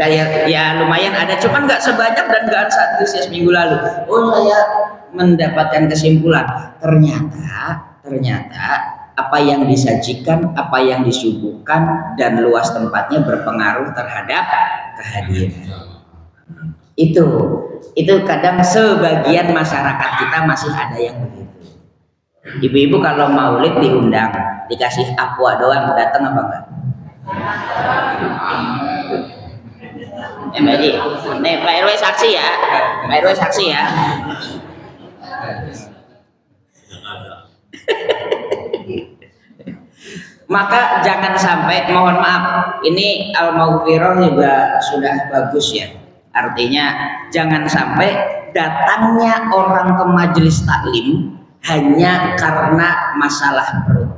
Kayak ya lumayan ada, cuman nggak sebanyak dan nggak seantusias minggu lalu. Oh saya mendapatkan kesimpulan ternyata apa yang disajikan, apa yang disuguhkan dan luas tempatnya berpengaruh terhadap kehadiran. Itu kadang sebagian masyarakat kita masih ada yang begitu. Ibu-ibu kalau maulid diundang, dikasih aqua doang, datang apa enggak? Mbak nih Pak RW saksi ya, Pak RW saksi ya. Maka jangan sampai, mohon maaf, ini al-maghfirah juga sudah bagus ya. Artinya jangan sampai datangnya orang ke majelis taklim hanya karena masalah perut.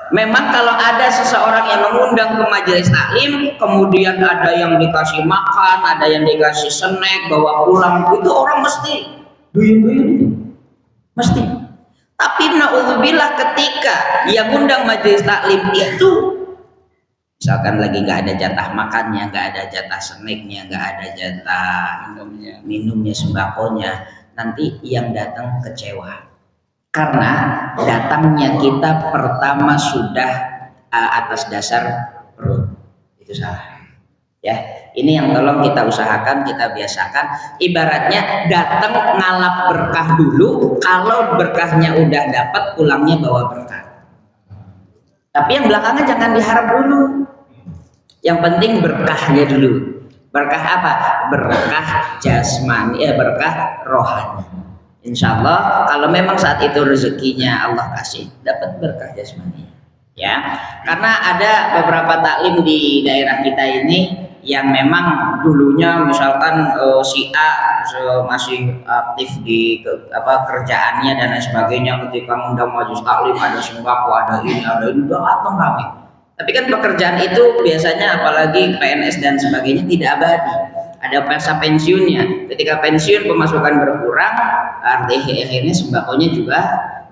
Memang kalau ada seseorang yang mengundang ke majelis taklim, kemudian ada yang dikasih makan, ada yang dikasih snack, bawa pulang, itu orang mesti duyun-duyun, mesti. Tapi naudzubillah ketika yang undang majelis taklim itu, misalkan lagi nggak ada jatah makannya, nggak ada jatah snacknya, nggak ada jatah minumnya, sembakonya, nanti yang datang kecewa. Karena datangnya kita pertama sudah atas dasar perut, itu salah ya. Ini yang tolong kita usahakan, kita biasakan. Ibaratnya datang ngalap berkah dulu, kalau berkahnya udah dapat pulangnya bawa berkah. Tapi yang belakangnya jangan diharap dulu, yang penting berkahnya dulu. Berkah apa? Berkah jasmani, berkah rohani. Insya Allah kalau memang saat itu rezekinya Allah kasih, dapat berkah jasmani ya. Karena ada beberapa taklim di daerah kita ini yang memang dulunya misalkan si A masih aktif di kerjaannya dan lain sebagainya, ketika ngundang majelis taklim ada sembako, ada ini udah datang kami. Tapi kan pekerjaan itu biasanya apalagi PNS dan sebagainya tidak abadi. Ada masa pensiunnya. Ketika pensiun pemasukan berkurang, akhirnya sembakonya juga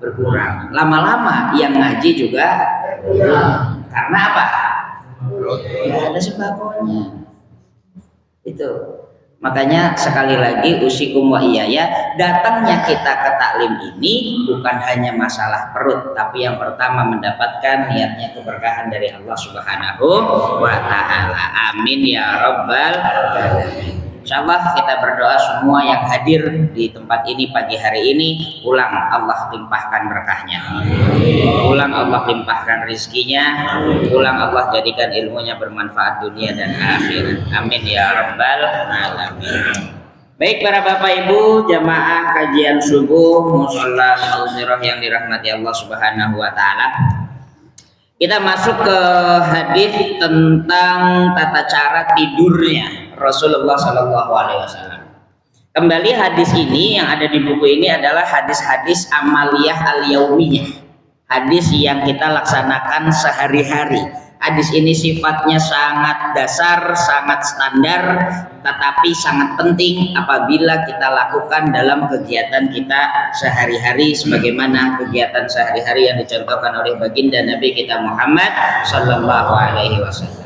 berkurang. Lama-lama yang ngaji juga berkurang. Karena apa? Ya ada sembakonya. Itu. Makanya sekali lagi usikum wa iyaya, datangnya kita ke taklim ini bukan hanya masalah perut, tapi yang pertama mendapatkan niatnya keberkahan dari Allah Subhanahu wa taala. Amin ya rabbal alamin. Insyaallah kita berdoa semua yang hadir di tempat ini pagi hari ini, pulang Allah limpahkan berkahnya, pulang Allah limpahkan rizkinya, pulang Allah jadikan ilmunya bermanfaat dunia dan akhirat. Amin ya rabbal alamin. Baik para bapak ibu jamaah kajian subuh musholla al-zirah yang dirahmati Allah Subhanahu wa taala. Kita masuk ke hadis tentang tata cara tidurnya Rasulullah Shallallahu Alaihi Wasallam. Kembali hadis ini yang ada di buku ini adalah hadis-hadis amaliyah al-yaumiyah, hadis yang kita laksanakan sehari-hari. Hadis ini sifatnya sangat dasar, sangat standar, tetapi sangat penting apabila kita lakukan dalam kegiatan kita sehari-hari, sebagaimana kegiatan sehari-hari yang dicontohkan oleh baginda Nabi kita Muhammad Sallallahu Alaihi Wasallam.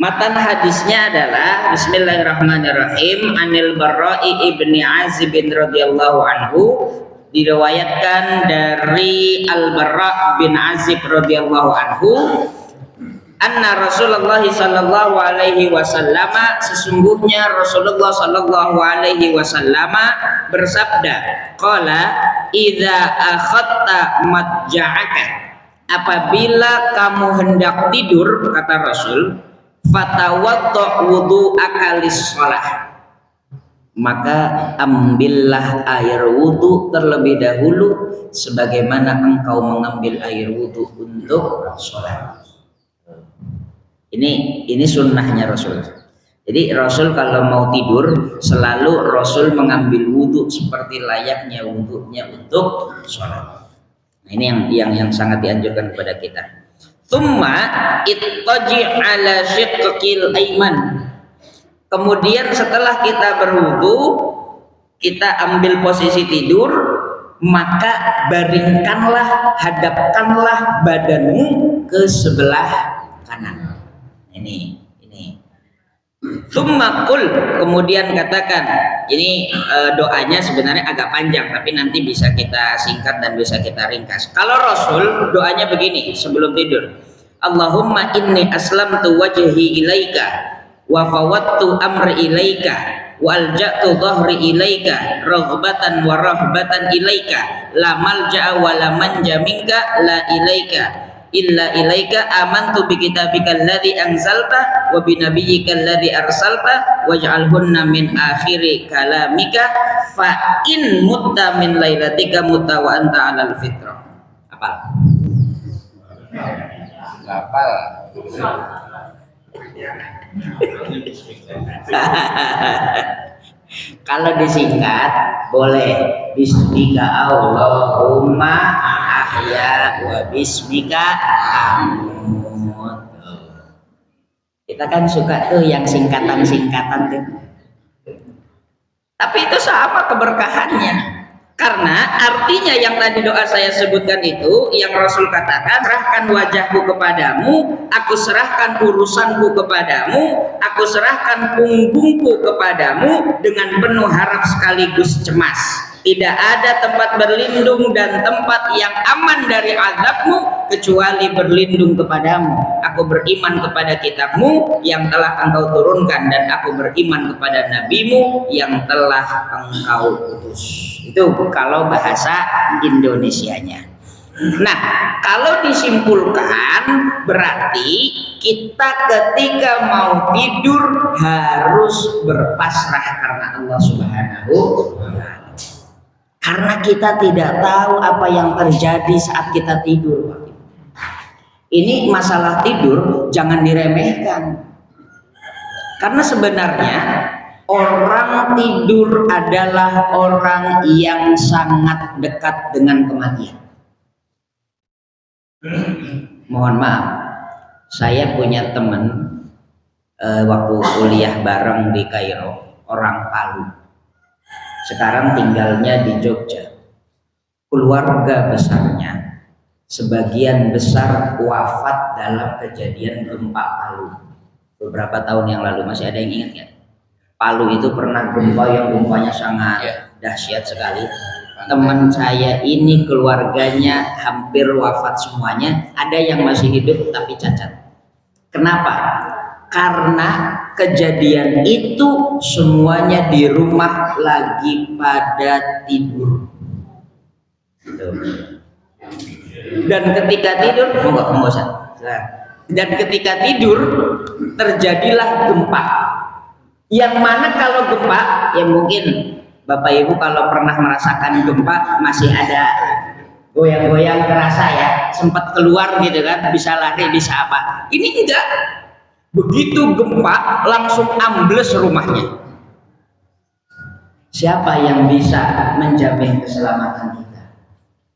Matan hadisnya adalah Bismillahirrahmanirrahim. Anil Barra'i ibni Azib radhiyallahu anhu, diriwayatkan dari Al Barra' bin Azib radhiyallahu anhu, anna Rasulullah sallallahu alaihi wasallam, sesungguhnya Rasulullah sallallahu alaihi wasallam bersabda, qala idza akhadta madja'aka, apabila kamu hendak tidur, kata Rasul, fatawadda wudu'aka lis-shalah, maka ambillah air wudu terlebih dahulu sebagaimana engkau mengambil air wudu untuk sholat. Ini sunnahnya Rasul. Jadi Rasul kalau mau tidur selalu Rasul mengambil wudu seperti layaknya wudunya untuk sholat. Nah, ini yang sangat dianjurkan kepada kita. Tsumma ittaji' ala shiqqil aiman. Kemudian setelah kita berwudu, kita ambil posisi tidur, maka baringkanlah, hadapkanlah badanmu ke sebelah kanan. Ini. Tsumma qul, kemudian katakan. Ini doanya sebenarnya agak panjang, tapi nanti bisa kita singkat dan bisa kita ringkas. Kalau Rasul doanya begini sebelum tidur. Allahumma inni aslamtu wajhi ilaika wa fawattu amri ilaika wa alja'tu dhahri ilaika raghbatan wa rahbatan ilaika la malja'a wa la manja minka la ilaika illa ilaika amantu bi kitabika alladhi anzalta wa bi nabiyyika alladhi arsalta waj'alhunna min akhiri kalamika fa in mutta min lailatika mutta wa anta 'alal fitrah. Apa? Hafal. Kalau disingkat boleh bismika Allahumma ahya wa bismika amut. Kita kan suka tuh yang singkatan-singkatan tuh. Tapi itu sama keberkahannya. Karena artinya yang tadi doa saya sebutkan itu, yang Rasul katakan, serahkan wajahku kepadamu, aku serahkan urusanku kepadamu, aku serahkan punggungku kepadamu dengan penuh harap sekaligus cemas. Tidak ada tempat berlindung dan tempat yang aman dari azabmu kecuali berlindung kepadamu. Aku beriman kepada kitabmu yang telah engkau turunkan dan aku beriman kepada nabimu yang telah engkau utus. Itu kalau bahasa Indonesianya. Nah, kalau disimpulkan berarti kita ketika mau tidur harus berpasrah karena Allah Subhanahu wa Ta'ala. Karena kita tidak tahu apa yang terjadi saat kita tidur. Ini masalah tidur jangan diremehkan. Karena sebenarnya orang tidur adalah orang yang sangat dekat dengan kematian. Mohon maaf, saya punya teman waktu kuliah bareng di Kairo, orang Palu. Sekarang tinggalnya di Jogja. Keluarga besarnya sebagian besar wafat dalam kejadian gempa Palu beberapa tahun yang lalu. Masih ada yang ingat ya? Palu itu pernah gempa yang gempanya sangat dahsyat sekali. Teman saya ini keluarganya hampir wafat semuanya. Ada yang masih hidup tapi cacat. Kenapa? Karena kejadian itu semuanya di rumah lagi pada tidur. Dan ketika tidur, dan ketika tidur terjadilah gempa. Yang mana kalau gempa, ya mungkin Bapak Ibu kalau pernah merasakan gempa masih ada goyang-goyang kerasa ya, sempat keluar gitu kan, bisa lari, bisa apa. Ini enggak. Begitu gempa langsung ambles rumahnya. Siapa yang bisa menjamin keselamatan kita?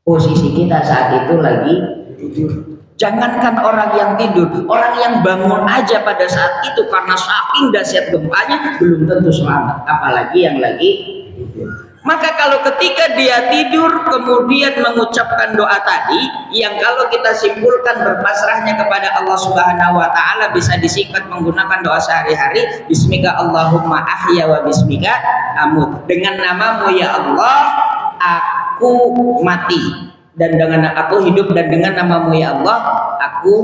Posisi kita saat itu lagi tidur. Jangankan orang yang tidur, orang yang bangun aja pada saat itu karena saking dahsyat gempanya belum tentu selamat, apalagi yang lagi tidur. Maka kalau ketika dia tidur kemudian mengucapkan doa tadi, yang kalau kita simpulkan berpasrahnya kepada Allah Subhanahu wa Ta'ala bisa disingkat menggunakan doa sehari-hari, bismika Allahumma ahya wa bismika amut. Dengan namamu ya Allah aku mati, dan dengan aku hidup, dan dengan namamu ya Allah aku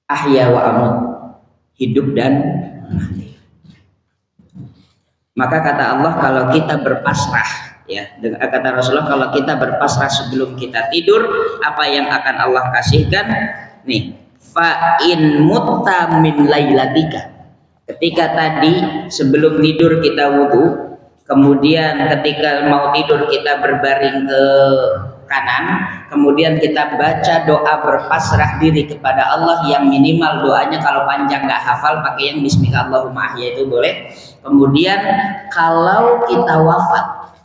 ahya wa amut, hidup dan mati. Maka kata Allah kalau kita berpasrah, ya, kata Rasulullah kalau kita berpasrah sebelum kita tidur, apa yang akan Allah kasihkan? Nih, fa in mutta min lailatika. Ketika tadi sebelum tidur kita wudu, kemudian ketika mau tidur kita berbaring ke kanan, kemudian kita baca doa berpasrah diri kepada Allah yang minimal doanya kalau panjang nggak hafal pakai yang bismika Allahumma ahya itu boleh. Kemudian kalau kita wafat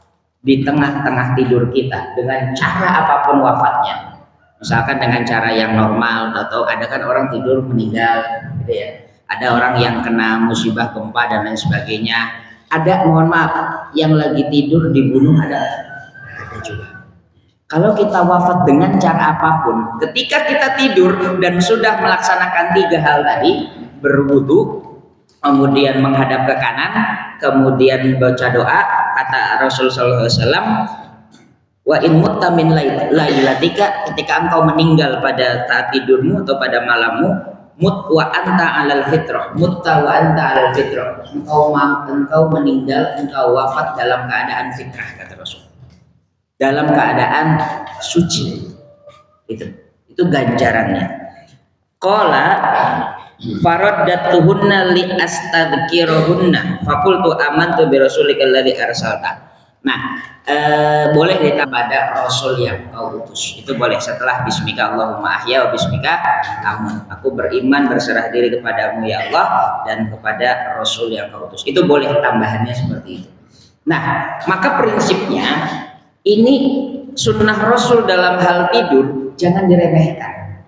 di tengah-tengah tidur kita dengan cara apapun wafatnya, misalkan dengan cara yang normal atau ada kan orang tidur meninggal gitu ya, ada orang yang kena musibah gempa dan lain sebagainya, ada mohon maaf yang lagi tidur dibunuh, ada juga. Kalau kita wafat dengan cara apapun, ketika kita tidur dan sudah melaksanakan 3 hal tadi, berwudu, kemudian menghadap ke kanan, kemudian baca doa, kata Rasul sallallahu alaihi wasallam, wa in mutta min lailatika, ketika engkau meninggal pada saat tidurmu atau pada malammu, mut wa anta alal fitrah, mutta wa anta alal fitrah, engkau meninggal, engkau wafat dalam keadaan fitrah, kata Rasul, dalam keadaan suci. Itu ganjarannya. Qala faraddatuhunna li astadzkirahunna faqultu amantu bi rasulika alladzi arsalta. Nah, boleh ditambah pada Rasul yang kau utus. Itu boleh setelah bismika Allahumma ahya wa bismika amut. Aku beriman berserah diri kepadamu ya Allah dan kepada Rasul yang kau utus. Itu boleh tambahannya seperti itu. Nah, maka prinsipnya ini sunnah Rasul dalam hal tidur jangan diremehkan.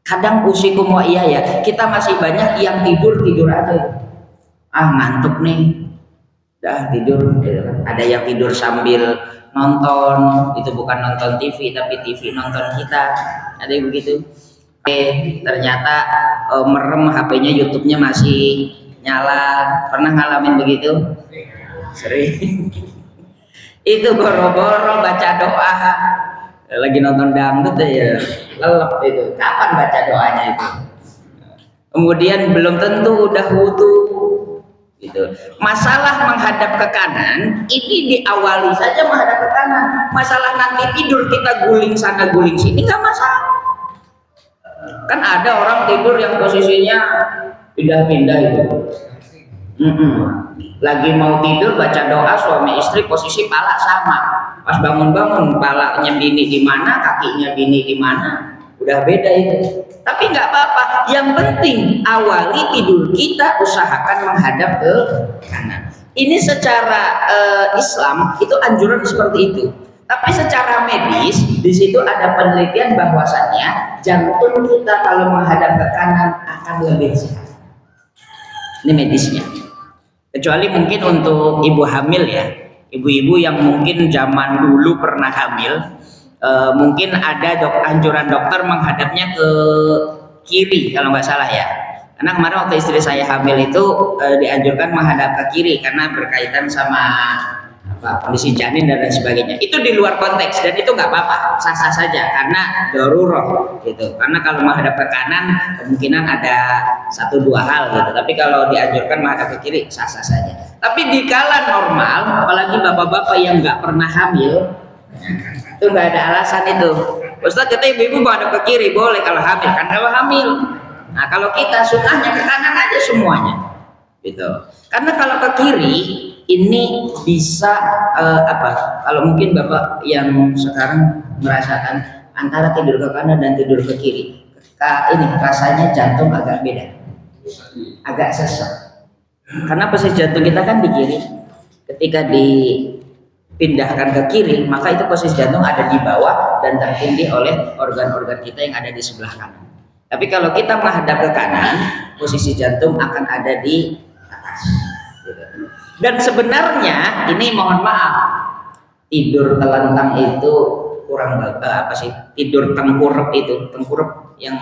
Kadang usikum wa iya ya, kita masih banyak yang tidur aja. Ngantuk nih. Dah tidur, ada yang tidur sambil nonton, itu bukan nonton TV tapi TV nonton kita, ada yang begitu. Ternyata merem HP-nya, YouTube-nya masih nyala. Pernah ngalamin begitu? Sering. Itu boro-boro baca doa, lagi nonton dangdut ya, lelep itu. Kapan baca doanya itu? Kemudian belum tentu udah wudu. Gitu. Masalah menghadap ke kanan ini diawali saja menghadap ke kanan. Masalah nanti tidur kita guling sana guling sini nggak masalah. Kan ada orang tidur yang posisinya pindah-pindah itu. Lagi mau tidur baca doa suami istri posisi pala sama. Pas bangun-bangun palanya bini di mana, kakinya bini di mana, udah beda itu. Tapi nggak apa-apa, yang penting awali tidur kita usahakan menghadap ke kanan. Ini secara Islam itu anjuran seperti itu. Tapi secara medis di situ ada penelitian bahwasannya jantung kita kalau menghadap ke kanan akan lebih sehat. Ini medisnya. Kecuali mungkin untuk ibu hamil ya, ibu-ibu yang mungkin zaman dulu pernah hamil. Mungkin ada anjuran dokter menghadapnya ke kiri kalau nggak salah ya. Karena kemarin waktu istri saya hamil itu dianjurkan menghadap ke kiri karena berkaitan sama kondisi janin dan lain sebagainya. Itu di luar konteks dan itu nggak apa-apa, sah-sah saja karena darurat gitu. Karena kalau menghadap ke kanan kemungkinan ada 1-2 hal gitu. Tapi kalau dianjurkan menghadap ke kiri sah-sah saja. Tapi di kala normal, apalagi bapak-bapak yang nggak pernah hamil, itu nggak ada alasan itu. Ustaz kata ibu-ibu menghadap ke kiri boleh kalau hamil, kan kalau hamil. Nah kalau kita sunnahnya ke kanan aja semuanya, gitu. Karena kalau ke kiri ini bisa kalau mungkin bapak yang sekarang merasakan antara tidur ke kanan dan tidur ke kiri, ini rasanya jantung agak beda, agak sesak. Karena posisi jantung kita kan di kiri. Ketika dipindahkan ke kiri, maka itu posisi jantung ada di bawah dan tertindih oleh organ-organ kita yang ada di sebelah kanan. Tapi kalau kita menghadap ke kanan, posisi jantung akan ada di atas. Dan sebenarnya ini mohon maaf, tidur telentang itu kurang tidur tengkurap itu, tengkurap yang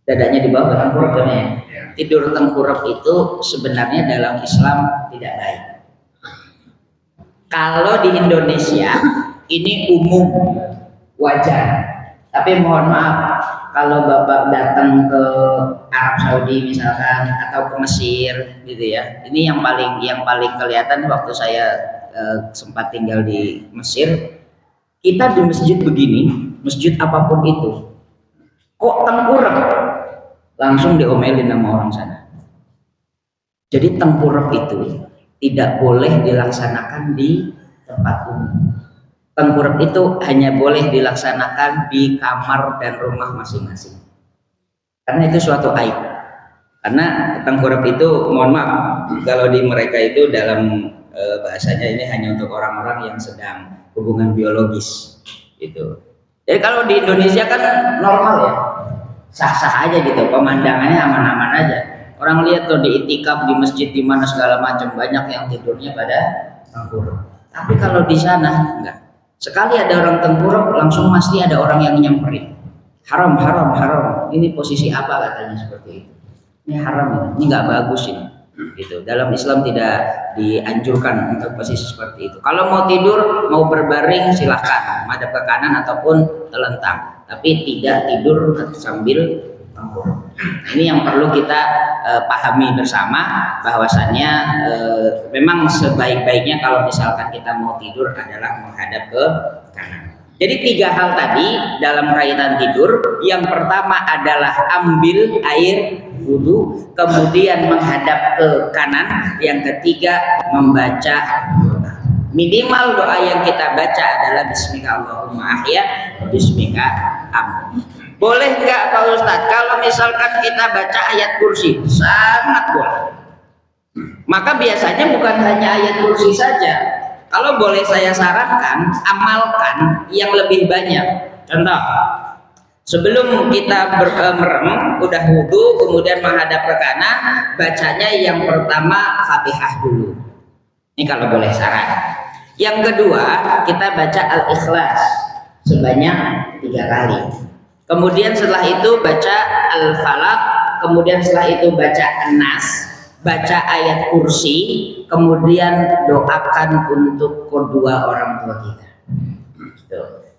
dadanya di bawah tengkurap namanya. Tidur tengkurap itu sebenarnya dalam Islam tidak baik. Kalau di Indonesia ini umum wajar, tapi mohon maaf kalau bapak datang ke Arab Saudi misalkan atau ke Mesir gitu ya, ini yang paling kelihatan waktu saya sempat tinggal di Mesir. Kita di masjid begini, masjid apapun itu, kok tengkurap, langsung diomelin sama orang sana. Jadi tengkurap itu tidak boleh dilaksanakan di tempat umum. Tengkurap itu hanya boleh dilaksanakan di kamar dan rumah masing-masing. Karena itu suatu aib. Karena tengkurap itu, mohon maaf, kalau di mereka itu dalam bahasanya ini hanya untuk orang-orang yang sedang hubungan biologis, gitu. Jadi kalau di Indonesia kan normal ya, sah-sah aja gitu, pemandangannya aman-aman aja. Orang lihat tuh di itikaf di masjid di mana segala macam, banyak yang tidurnya pada tengkurap. Tapi kalau di sana enggak. Sekali ada orang tengkurap, langsung pasti ada orang yang nyamperin. Haram, haram, haram. Ini posisi apa katanya seperti itu? Ini haram, ini nggak bagus ini. Gitu. Dalam Islam tidak dianjurkan untuk posisi seperti itu. Kalau mau tidur, mau berbaring silahkan, madhab ke kanan ataupun telentang, tapi tidak tidur sambil tengkurap. Ini yang perlu kita pahami bersama, bahwasannya memang sebaik-baiknya kalau misalkan kita mau tidur adalah menghadap ke kanan. Jadi 3 hal tadi dalam kaitan tidur. Yang pertama adalah ambil air wudu, kemudian menghadap ke kanan. Yang ketiga membaca doa. Minimal doa yang kita baca adalah Bismika Allahumma ahya, Bismika amut. Boleh nggak Pak Ustadz kalau misalkan kita baca ayat kursi? Sangat boleh. Maka biasanya bukan hanya ayat kursi saja. Kalau boleh saya sarankan, amalkan yang lebih banyak. Contoh, sebelum kita merem, udah wudu, kemudian menghadap ke kanan, bacanya yang pertama Fatihah dulu. Ini kalau boleh saran. Yang kedua, kita baca Al-Ikhlas sebanyak 3 kali. Kemudian setelah itu baca Al-Falaq, kemudian setelah itu baca An-Nas, baca ayat kursi, kemudian doakan untuk kedua orang tua kita.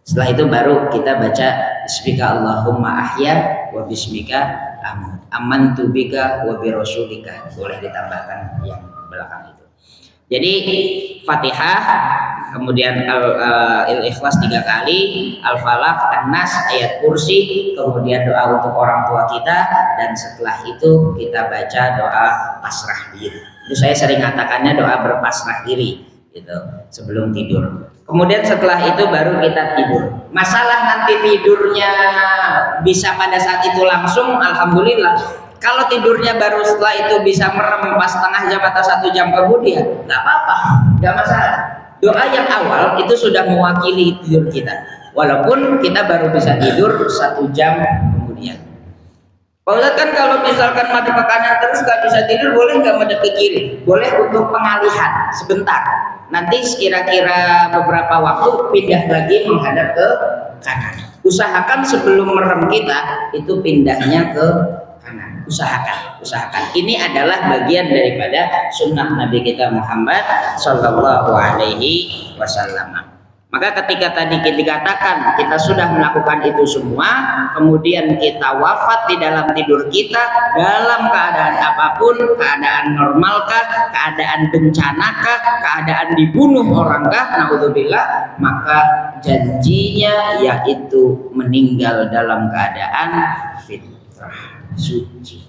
Setelah itu baru kita baca Bismika Allahumma ahya wa bismika amut, amantu bika wa bi rasulika. Boleh ditambahkan yang belakang itu. Jadi Fatihah, kemudian Al-Ikhlas 3 kali, Al-Falaq, An-Nas, ayat kursi, kemudian doa untuk orang tua kita, dan setelah itu kita baca doa pasrah diri. Itu saya sering katakannya doa berpasrah diri gitu sebelum tidur. Kemudian setelah itu baru kita tidur. Masalah nanti tidurnya bisa pada saat itu langsung, alhamdulillah. Kalau tidurnya baru setelah itu bisa merem pas setengah jam atau 1 jam kemudian, nggak apa-apa, nggak masalah. Doa yang awal itu sudah mewakili tidur kita, walaupun kita baru bisa tidur 1 jam kemudian. Pak Ustadz, kan kalau misalkan madhep ke kanan terus nggak bisa tidur, boleh nggak madhep ke kiri? Boleh untuk pengalihan sebentar. Nanti kira-kira beberapa waktu pindah lagi menghadap ke kanan. Usahakan sebelum merem kita itu pindahnya ke kanan. Usahakan. Ini adalah bagian daripada sunnah Nabi kita Muhammad Sallallahu Alaihi Wasallam. Maka ketika tadi kita dikatakan kita sudah melakukan itu semua, kemudian kita wafat di dalam tidur kita dalam keadaan apapun, keadaan normalkah, keadaan bencanakah, keadaan dibunuh orangkah, naudzubillah, maka janjinya yaitu meninggal dalam keadaan fitrah, suci.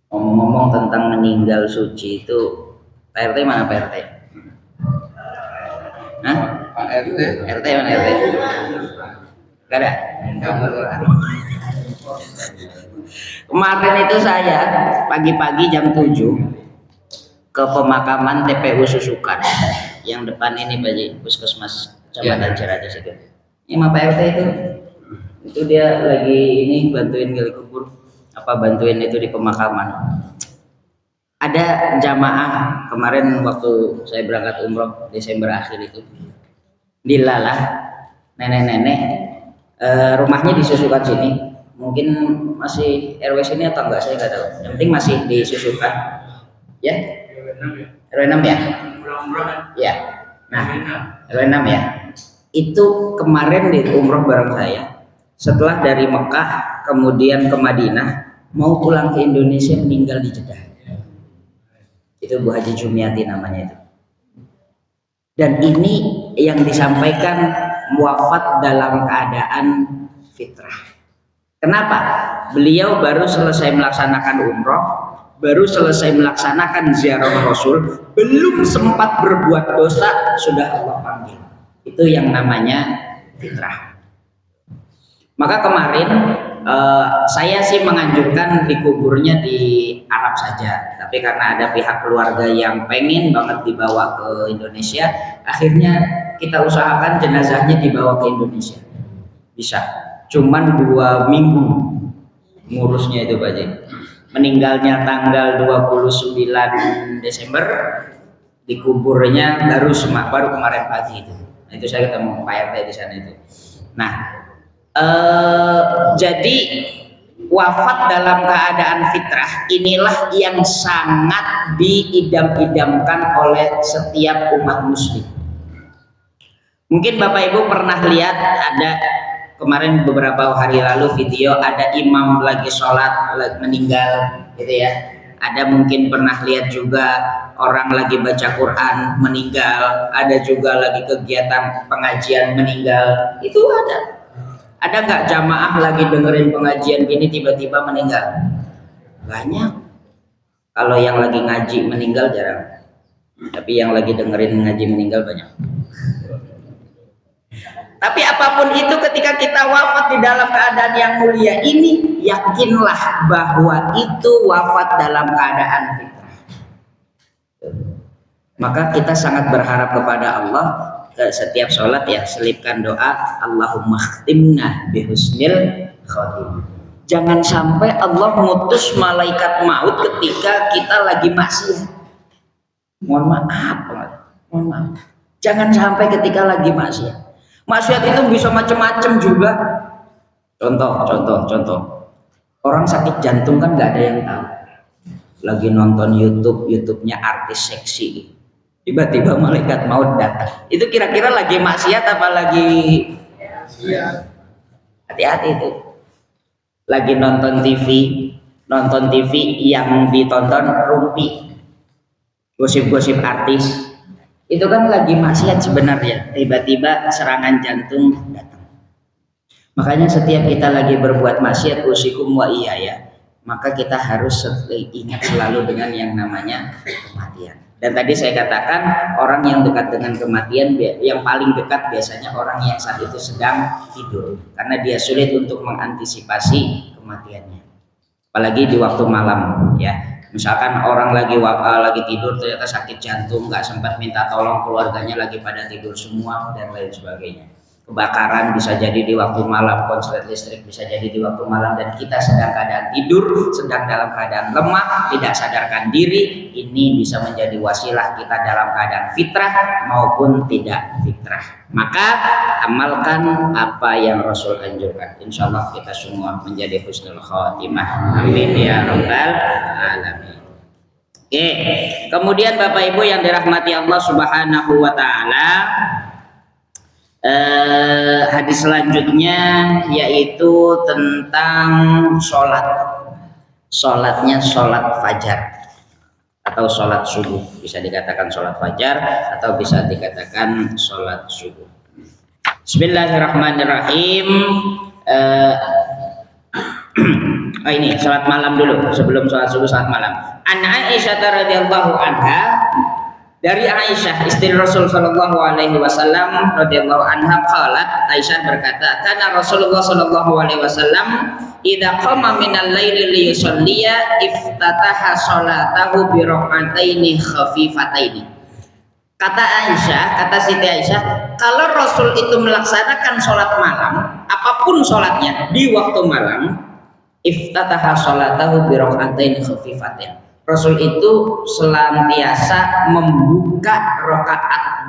Ngomong-ngomong tentang meninggal suci itu, Pak RT mana Pak RT? Hah? Pak RT? RT mana RT? Gak ada? Kemarin itu saya pagi-pagi jam 7 ke pemakaman TPU Susukan yang depan ini Pak Puskesmas Kecamatan Ciracas itu. Ini sama Pak RT itu dia lagi ini bantuin gali kubur, bantuin itu di pemakaman. Ada jamaah kemarin waktu saya berangkat umroh Desember akhir itu, dilalah nenek-nenek rumahnya disusukan sini, mungkin masih RW sini atau enggak saya nggak tahu, yang penting masih disusukan ya, RW 6 ya, ya, nah RW 6 ya, itu kemarin di umroh bareng saya, setelah dari Mekah kemudian ke Madinah mau pulang ke Indonesia meninggal di Jeddah. Itu Bu Haji Jumiati namanya itu. Dan ini yang disampaikan wafat dalam keadaan fitrah. Kenapa? Beliau baru selesai melaksanakan umroh, baru selesai melaksanakan ziarah Rasul, belum sempat berbuat dosa sudah Allah panggil. Itu yang namanya fitrah. Maka kemarin saya sih menganjurkan dikuburnya di Arab saja, tapi karena ada pihak keluarga yang pengen banget dibawa ke Indonesia, akhirnya kita usahakan jenazahnya dibawa ke Indonesia. Bisa, cuman 2 minggu ngurusnya itu Pak Haji. Meninggalnya tanggal 29 Desember, dikuburnya baru kemarin pagi itu. Nah, itu saya ketemu Pak RT di sana itu. Nah, jadi wafat dalam keadaan fitrah inilah yang sangat diidam-idamkan oleh setiap umat muslim. Mungkin Bapak Ibu pernah lihat ada kemarin beberapa hari lalu video ada imam lagi sholat meninggal gitu ya. Ada mungkin pernah lihat juga orang lagi baca Quran meninggal, ada juga lagi kegiatan pengajian meninggal. Itu ada. Ada nggak jamaah lagi dengerin pengajian gini tiba-tiba meninggal? Banyak. Kalau yang lagi ngaji meninggal jarang. Tapi yang lagi dengerin ngaji meninggal banyak. Tapi apapun itu ketika kita wafat di dalam keadaan yang mulia ini, yakinlah bahwa itu wafat dalam keadaan fitrah. Maka kita sangat berharap kepada Allah, ke setiap sholat ya selipkan doa Allahumma khtimna bihusnil khotimah. Jangan sampai Allah mengutus malaikat maut ketika kita lagi maksiat. Mohon maaf. Jangan sampai ketika lagi maksiat. Maksiat itu bisa macam-macam juga. Contoh. Orang sakit jantung kan nggak ada yang tahu. Lagi nonton YouTube-nya artis seksi. Tiba-tiba malaikat maut datang. Itu kira-kira lagi maksiat apa lagi? Hati-hati itu. Lagi nonton TV yang ditonton rumpi. Gosip-gosip artis. Itu kan lagi maksiat sebenarnya. Tiba-tiba serangan jantung datang. Makanya setiap kita lagi berbuat maksiat usikum wa iyaya, maka kita harus ingat selalu dengan yang namanya kematian. Dan tadi saya katakan orang yang dekat dengan kematian, yang paling dekat biasanya orang yang saat itu sedang tidur, karena dia sulit untuk mengantisipasi kematiannya. Apalagi di waktu malam ya. Misalkan orang lagi tidur ternyata sakit jantung, nggak sempat minta tolong, keluarganya lagi pada tidur semua dan lain sebagainya. Kebakaran bisa jadi di waktu malam, konslet listrik bisa jadi di waktu malam, dan kita sedang keadaan tidur, sedang dalam keadaan lemah, tidak sadarkan diri. Ini bisa menjadi wasilah kita dalam keadaan fitrah maupun tidak fitrah. Maka amalkan apa yang Rasul anjurkan. Insya Allah kita semua menjadi husnul khotimah. Amin ya rabbal alamin. Oke, kemudian Bapak Ibu yang dirahmati Allah Subhanahu wa taala, hadis selanjutnya yaitu tentang sholatnya sholat fajar atau sholat subuh, bisa dikatakan sholat fajar atau bisa dikatakan sholat subuh. Bismillahirrahmanirrahim. Ini sholat malam dulu sebelum sholat subuh, sholat malam. An Aisyah radhiyallahu anha, dari Aisyah istri Rasul sallallahu alaihi wasallam radhiyallahu anha qalat, Aisyah berkata, kana Rasulullah sallallahu alaihi wasallam idza qama minal laili li yusalliya iftataha salatahu bi rak'ataini khafifataini. Kata Siti Aisyah, kalau Rasul itu melaksanakan sholat malam, apapun sholatnya di waktu malam, iftataha salatahu bi rak'ataini khafifatain. Rasul itu senantiasa membuka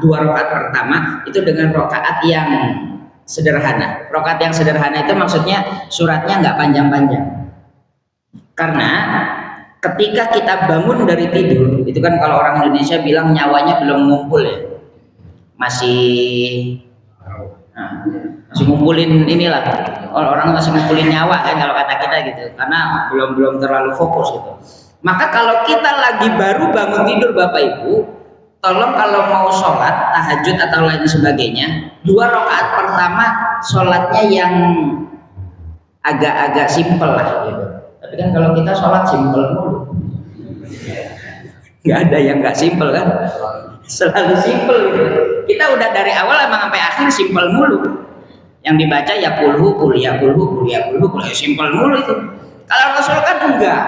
dua rakaat pertama itu dengan rakaat yang sederhana. Rakaat yang sederhana itu maksudnya suratnya nggak panjang-panjang. Nah, ketika kita bangun dari tidur, itu kan kalau orang Indonesia bilang nyawanya belum ngumpul ya, masih ngumpulin inilah, orang masih ngumpulin nyawa kan kalau kata kita gitu, karena belum terlalu fokus gitu. Maka kalau kita lagi baru bangun tidur Bapak Ibu, tolong kalau mau sholat tahajud atau lain sebagainya, 2 rakaat pertama sholatnya yang agak-agak simpel lah gitu. Tapi kan kalau kita sholat simpel mulu, nggak ada yang nggak simpel kan, selalu simpel gitu. Kita udah dari awal emang sampai akhir simpel mulu. Yang dibaca ya kulhu, simpel mulu itu. Kalau Rasul kan enggak.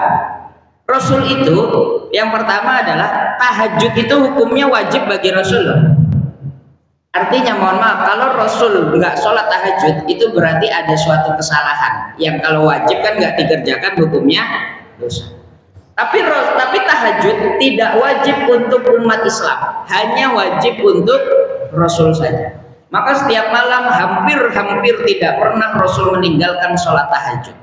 Rasul itu yang pertama adalah tahajud itu hukumnya wajib bagi Rasul. Artinya mohon maaf, kalau Rasul nggak sholat tahajud itu berarti ada suatu kesalahan yang kalau wajib kan nggak dikerjakan hukumnya dosa. Tapi tahajud tidak wajib untuk umat Islam, hanya wajib untuk Rasul saja. Maka setiap malam hampir tidak pernah Rasul meninggalkan sholat tahajud.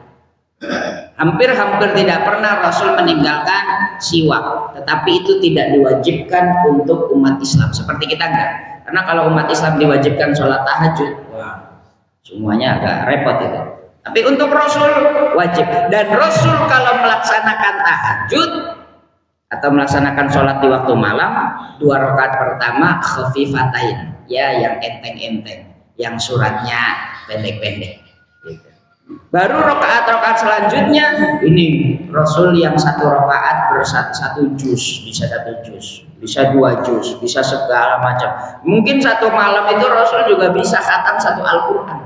Hampir tidak pernah Rasul meninggalkan siwak. Tetapi itu tidak diwajibkan untuk umat Islam. Seperti kita enggak. Karena kalau umat Islam diwajibkan sholat tahajud, wah, semuanya agak repot itu. Tapi untuk Rasul wajib. Dan Rasul kalau melaksanakan tahajud atau melaksanakan sholat di waktu malam, 2 rakaat pertama khafifatain, ya, yang enteng-enteng, yang suratnya pendek-pendek. Gitu. Baru rakaat selanjutnya ini Rasul yang 1 rakaat satu juz, bisa 1 juz, bisa 2 juz, bisa segala macam. Mungkin 1 malam itu Rasul juga bisa khatam 1 Al-Quran.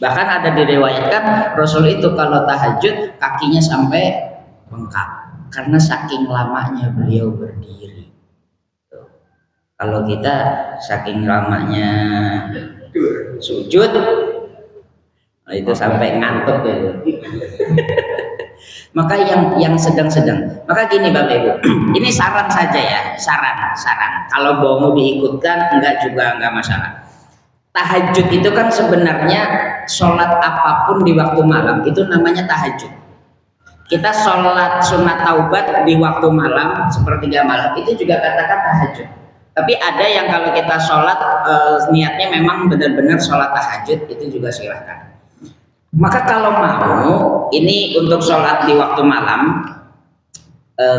Bahkan ada diriwayatkan Rasul itu kalau tahajud kakinya sampai bengkak karena saking lamanya beliau berdiri. Kalau kita saking lamanya sujud, itu sampai ngantuk gitu. Maka yang sedang-sedang. Maka gini Bapak Ibu, ini saran saja ya, saran. Kalau mau diikutkan enggak masalah. Tahajud itu kan sebenarnya sholat apapun di waktu malam itu namanya tahajud. Kita sholat sunat taubat di waktu malam sepertiga malam itu juga katakan tahajud. Tapi ada yang kalau kita sholat niatnya memang benar-benar sholat tahajud, itu juga silahkan. Maka kalau mau ini untuk sholat di waktu malam,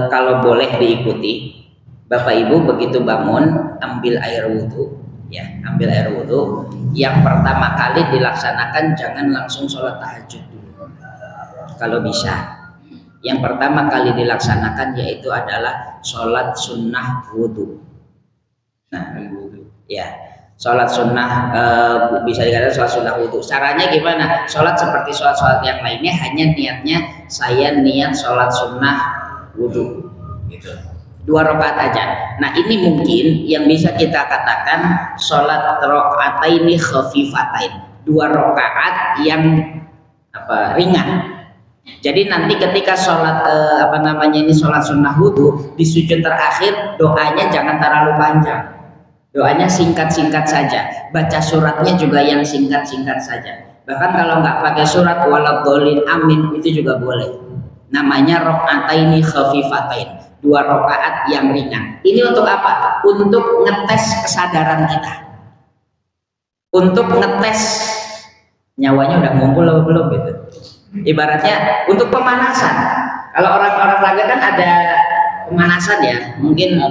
kalau boleh diikuti, Bapak Ibu begitu bangun ambil air wudhu, ya, ambil air wudhu. Yang pertama kali dilaksanakan jangan langsung sholat tahajud dulu. Kalau bisa, yang pertama kali dilaksanakan yaitu adalah sholat sunnah wudhu. Nah, ya, sholat sunnah bisa dikatakan sholat sunnah wudhu. Caranya gimana? Sholat seperti sholat yang lainnya, hanya niatnya saya niat sholat sunnah wudhu, gitu. 2 rakaat aja. Nah ini mungkin yang bisa kita katakan sholat rakaataini khafifatain, 2 rakaat yang ringan. Jadi nanti ketika sholat sholat sunnah wudhu di sujud terakhir doanya jangan terlalu panjang, doanya singkat-singkat saja, baca suratnya juga yang singkat-singkat saja. Bahkan kalau nggak pakai surat waladhdallin amin itu juga boleh. Namanya rakaataini khafifatain, 2 rakaat yang ringan. Ini untuk apa? Untuk ngetes kesadaran kita, untuk ngetes nyawanya udah ngumpul atau belum gitu. Ibaratnya untuk pemanasan. Kalau orang-orang olahraga kan ada pemanasan ya, mungkin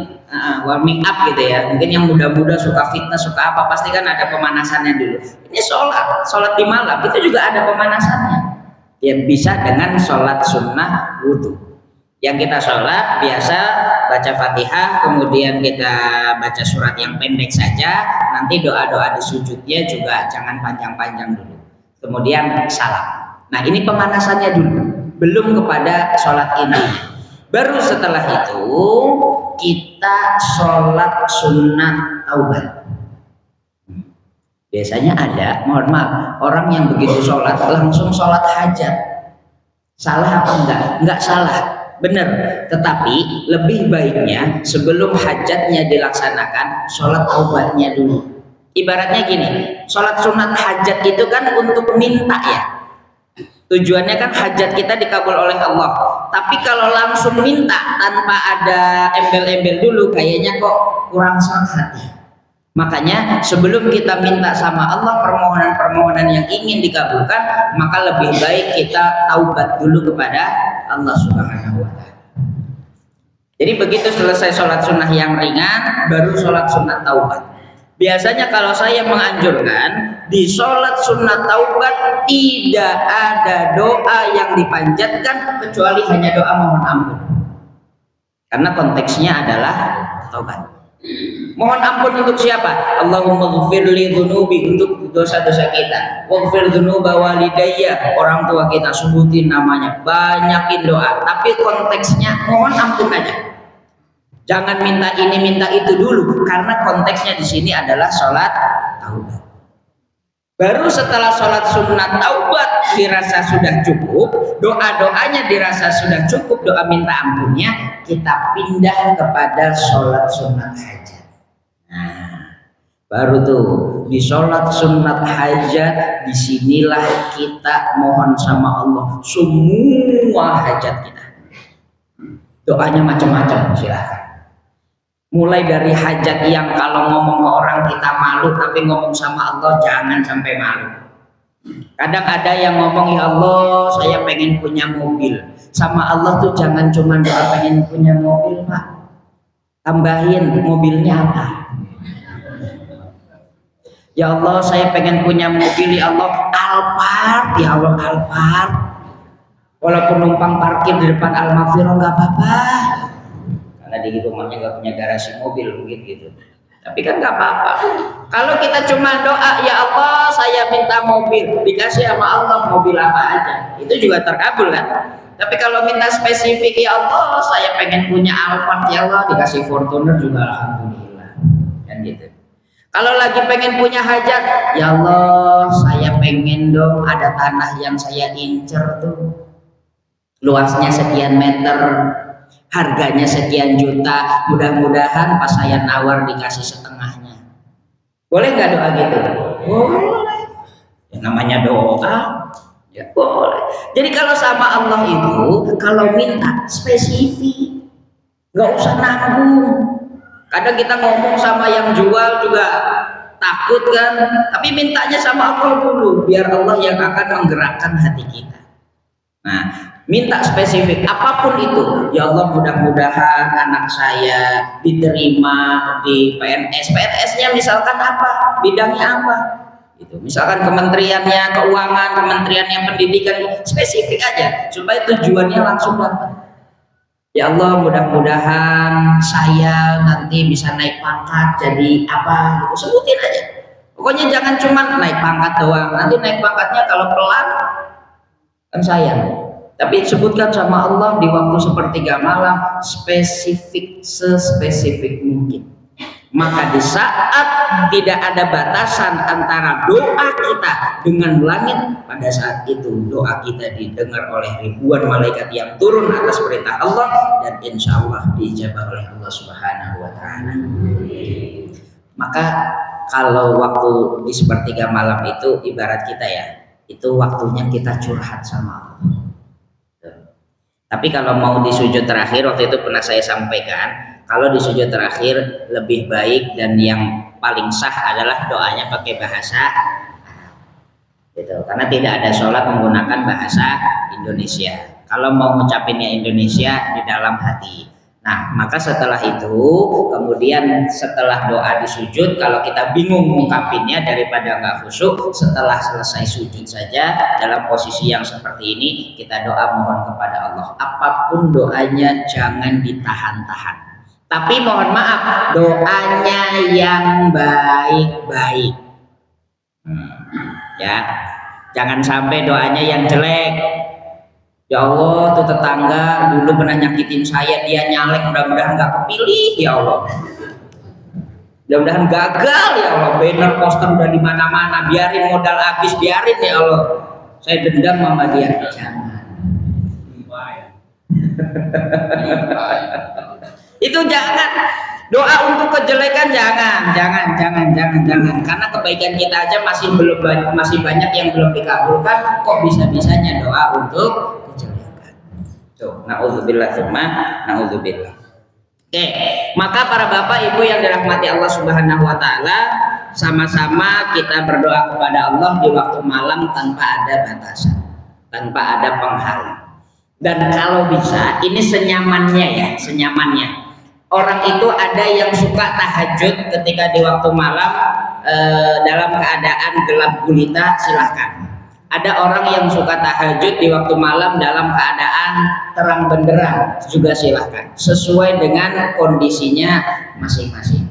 warming up gitu ya. Mungkin yang muda-muda suka fitness, suka apa, pasti kan ada pemanasannya dulu. Ini sholat di malam itu juga ada pemanasannya. Yang bisa dengan sholat sunnah wudhu. Yang kita sholat biasa baca Fatihah, kemudian kita baca surat yang pendek saja. Nanti doa-doa di sujudnya juga jangan panjang-panjang dulu. Kemudian salam. Nah ini pemanasannya dulu, belum kepada sholat ini. Baru setelah itu kita sholat sunat taubat. Biasanya ada, mohon maaf, orang yang begitu sholat langsung sholat hajat. Salah apa enggak? Enggak salah, benar. Tetapi lebih baiknya sebelum hajatnya dilaksanakan, sholat taubatnya dulu. Ibaratnya gini, sholat sunat hajat itu kan untuk minta ya. Tujuannya kan hajat kita dikabul oleh Allah. Tapi kalau langsung minta tanpa ada embel-embel dulu, kayaknya kok kurang sangat. Makanya sebelum kita minta sama Allah permohonan-permohonan yang ingin dikabulkan, maka lebih baik kita taubat dulu kepada Allah Subhanahu wa Ta'ala. Jadi begitu selesai sholat sunnah yang ringan, baru sholat sunnah taubat. Biasanya kalau saya menganjurkan di sholat sunnah taubat tidak ada doa yang dipanjatkan kecuali hanya doa mohon ampun. Karena konteksnya adalah taubat. Mohon ampun untuk siapa? Allahumma ghfirli dhunubi, untuk dosa-dosa kita. Waghfir dhunuba walidayya, orang tua kita, sebutin namanya, banyakin doa. Tapi konteksnya mohon ampun aja. Jangan minta ini minta itu dulu, karena konteksnya di sini adalah sholat taubat. Baru setelah sholat sunat taubat dirasa sudah cukup, doa-doanya dirasa sudah cukup, doa minta ampunnya, kita pindah kepada sholat sunat hajat. Nah, baru tuh di sholat sunat hajat, disinilah kita mohon sama Allah semua hajat kita. Doanya macam-macam, silahkan. Mulai dari hajat yang kalau ngomong ke orang kita malu, tapi ngomong sama Allah jangan sampai malu. Kadang ada yang ngomong, ya Allah saya pengen punya mobil. Sama Allah tuh jangan cuma doa pengen punya mobil, Pak. Tambahin mobilnya apa? Ya Allah saya pengen punya mobil, ya Allah Alphard, ya Allah Alphard. Walaupun numpang parkir di depan Al-Maghfirah nggak apa-apa. Karena di rumahnya nggak punya garasi mobil mungkin gitu, tapi kan nggak apa-apa. Kalau kita cuma doa, ya Allah saya minta mobil, dikasih sama Allah mobil apa aja, itu juga terkabul kan. Tapi kalau minta spesifik, ya Allah saya pengen punya Alphard, ya Allah dikasih Fortuner juga alhamdulillah, kan gitu. Kalau lagi pengen punya hajat, ya Allah saya pengen dong ada tanah yang saya incer tuh, luasnya sekian meter, harganya sekian juta, mudah-mudahan pas saya nawar dikasih setengahnya. Boleh nggak doa gitu? Boleh. Ya, namanya doa, ya boleh. Jadi kalau sama Allah itu, kalau minta spesifik, nggak usah nanggung. Kadang kita ngomong sama yang jual juga takut kan, tapi mintanya sama Allah dulu, biar Allah yang akan menggerakkan hati kita. Nah, minta spesifik apapun itu, ya Allah mudah-mudahan anak saya diterima di PNS. PNS-nya misalkan apa, bidangnya apa itu, misalkan kementeriannya keuangan, kementeriannya pendidikan, spesifik aja supaya tujuannya langsung dapat. Ya Allah mudah-mudahan saya nanti bisa naik pangkat jadi apa gitu, sebutin aja. Pokoknya jangan cuma naik pangkat doang, nanti naik pangkatnya kalau pelan kan sayang. Tapi sebutkan sama Allah di waktu sepertiga malam, spesifik, sespesifik mungkin. Maka di saat tidak ada batasan antara doa kita dengan langit, pada saat itu doa kita didengar oleh ribuan malaikat yang turun atas perintah Allah, dan insya Allah diijabah oleh Allah Subhanahu wa Ta'ala. Maka kalau waktu di sepertiga malam itu ibarat kita ya, itu waktunya kita curhat sama Allah. Tapi kalau mau di sujud terakhir, waktu itu pernah saya sampaikan, kalau di sujud terakhir lebih baik dan yang paling sah adalah doanya pakai bahasa Arab, gitu. Karena tidak ada sholat menggunakan bahasa Indonesia. Kalau mau ngucapinnya Indonesia di dalam hati. Nah, maka setelah itu, kemudian setelah doa di sujud, kalau kita bingung mengungkapinnya daripada nggak khusyuk, setelah selesai sujud saja dalam posisi yang seperti ini, kita doa mohon kepada Allah. Apapun doanya jangan ditahan-tahan. Tapi mohon maaf, doanya yang baik-baik. Ya, jangan sampai doanya yang jelek. Ya Allah, tuh tetangga dulu pernah nyakitin saya, dia nyalek, mudah-mudahan nggak kepilih ya Allah. Mudah-mudahan gagal ya Allah, banner poster udah di mana-mana, biarin modal habis, biarin ya Allah. Saya dendam sama dia. Jangan. Itu jangan. Doa untuk kejelekan jangan. Karena kebaikan kita aja masih banyak yang belum dikabulkan, kok bisa-bisanya doa untuk kejelekan. Tuh, naudzubillah tsumma naudzubillah. Oke, maka para bapak ibu yang dirahmati Allah Subhanahu wa Ta'ala, sama-sama kita berdoa kepada Allah di waktu malam tanpa ada batasan, tanpa ada penghalang. Dan kalau bisa, ini senyamannya. Orang itu ada yang suka tahajud ketika di waktu malam dalam keadaan gelap gulita, silahkan. Ada orang yang suka tahajud di waktu malam dalam keadaan terang benderang, juga silahkan. Sesuai dengan kondisinya masing-masing.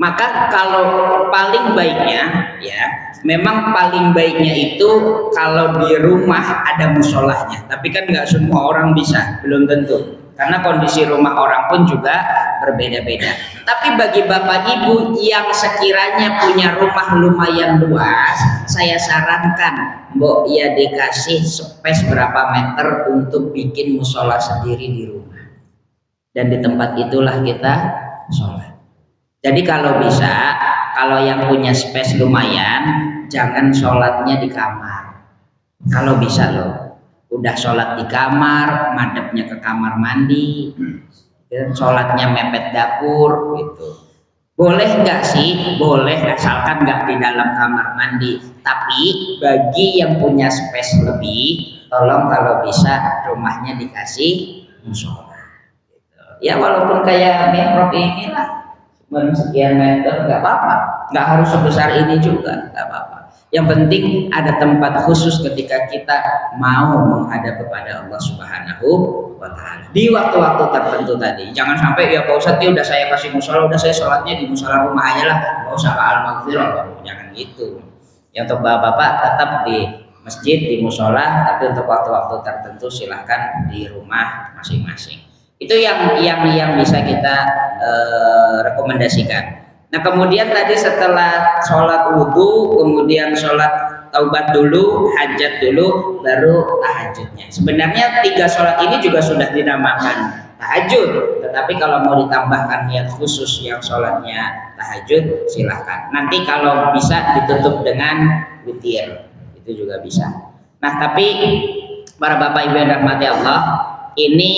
Maka kalau paling baiknya, ya, memang paling baiknya itu kalau di rumah ada musolahnya. Tapi kan nggak semua orang bisa, belum tentu. Karena kondisi rumah orang pun juga berbeda-beda. Tapi bagi bapak ibu yang sekiranya punya rumah lumayan luas, saya sarankan mbok ya dikasih space berapa meter untuk bikin musola sendiri di rumah. Dan di tempat itulah kita sholat. Jadi kalau bisa, kalau yang punya space lumayan, jangan sholatnya di kamar. Kalau bisa loh, udah sholat di kamar, madepnya ke kamar mandi, sholatnya mepet dapur gitu. Boleh nggak sih? Boleh, asalkan nggak di dalam kamar mandi. Tapi bagi yang punya space lebih, tolong kalau bisa rumahnya dikasih musola. Ya walaupun kayak mihrab ini lah, sekian meter nggak apa-apa, nggak harus sebesar ini juga, nggak apa-apa. Yang penting ada tempat khusus ketika kita mau menghadap kepada Allah Subhanahu wa Ta'ala di waktu-waktu tertentu tadi. Jangan sampai ya Pak Ustadz, ya udah saya kasih musola, udah saya sholatnya di musola rumah aja lah, nggak usah ke al-maghfirah, jangan gitu. Yang untuk bapak-bapak tetap di masjid, di musola, tapi untuk waktu-waktu tertentu silahkan di rumah masing-masing. Itu yang bisa kita rekomendasikan. Nah kemudian tadi setelah sholat wudhu, kemudian sholat taubat dulu, hajat dulu, baru tahajudnya. Sebenarnya 3 sholat ini juga sudah dinamakan tahajud, tetapi kalau mau ditambahkan niat khusus yang sholatnya tahajud, silahkan. Nanti kalau bisa ditutup dengan witir, itu juga bisa. Nah tapi para bapak ibu yang rahmati Allah, ini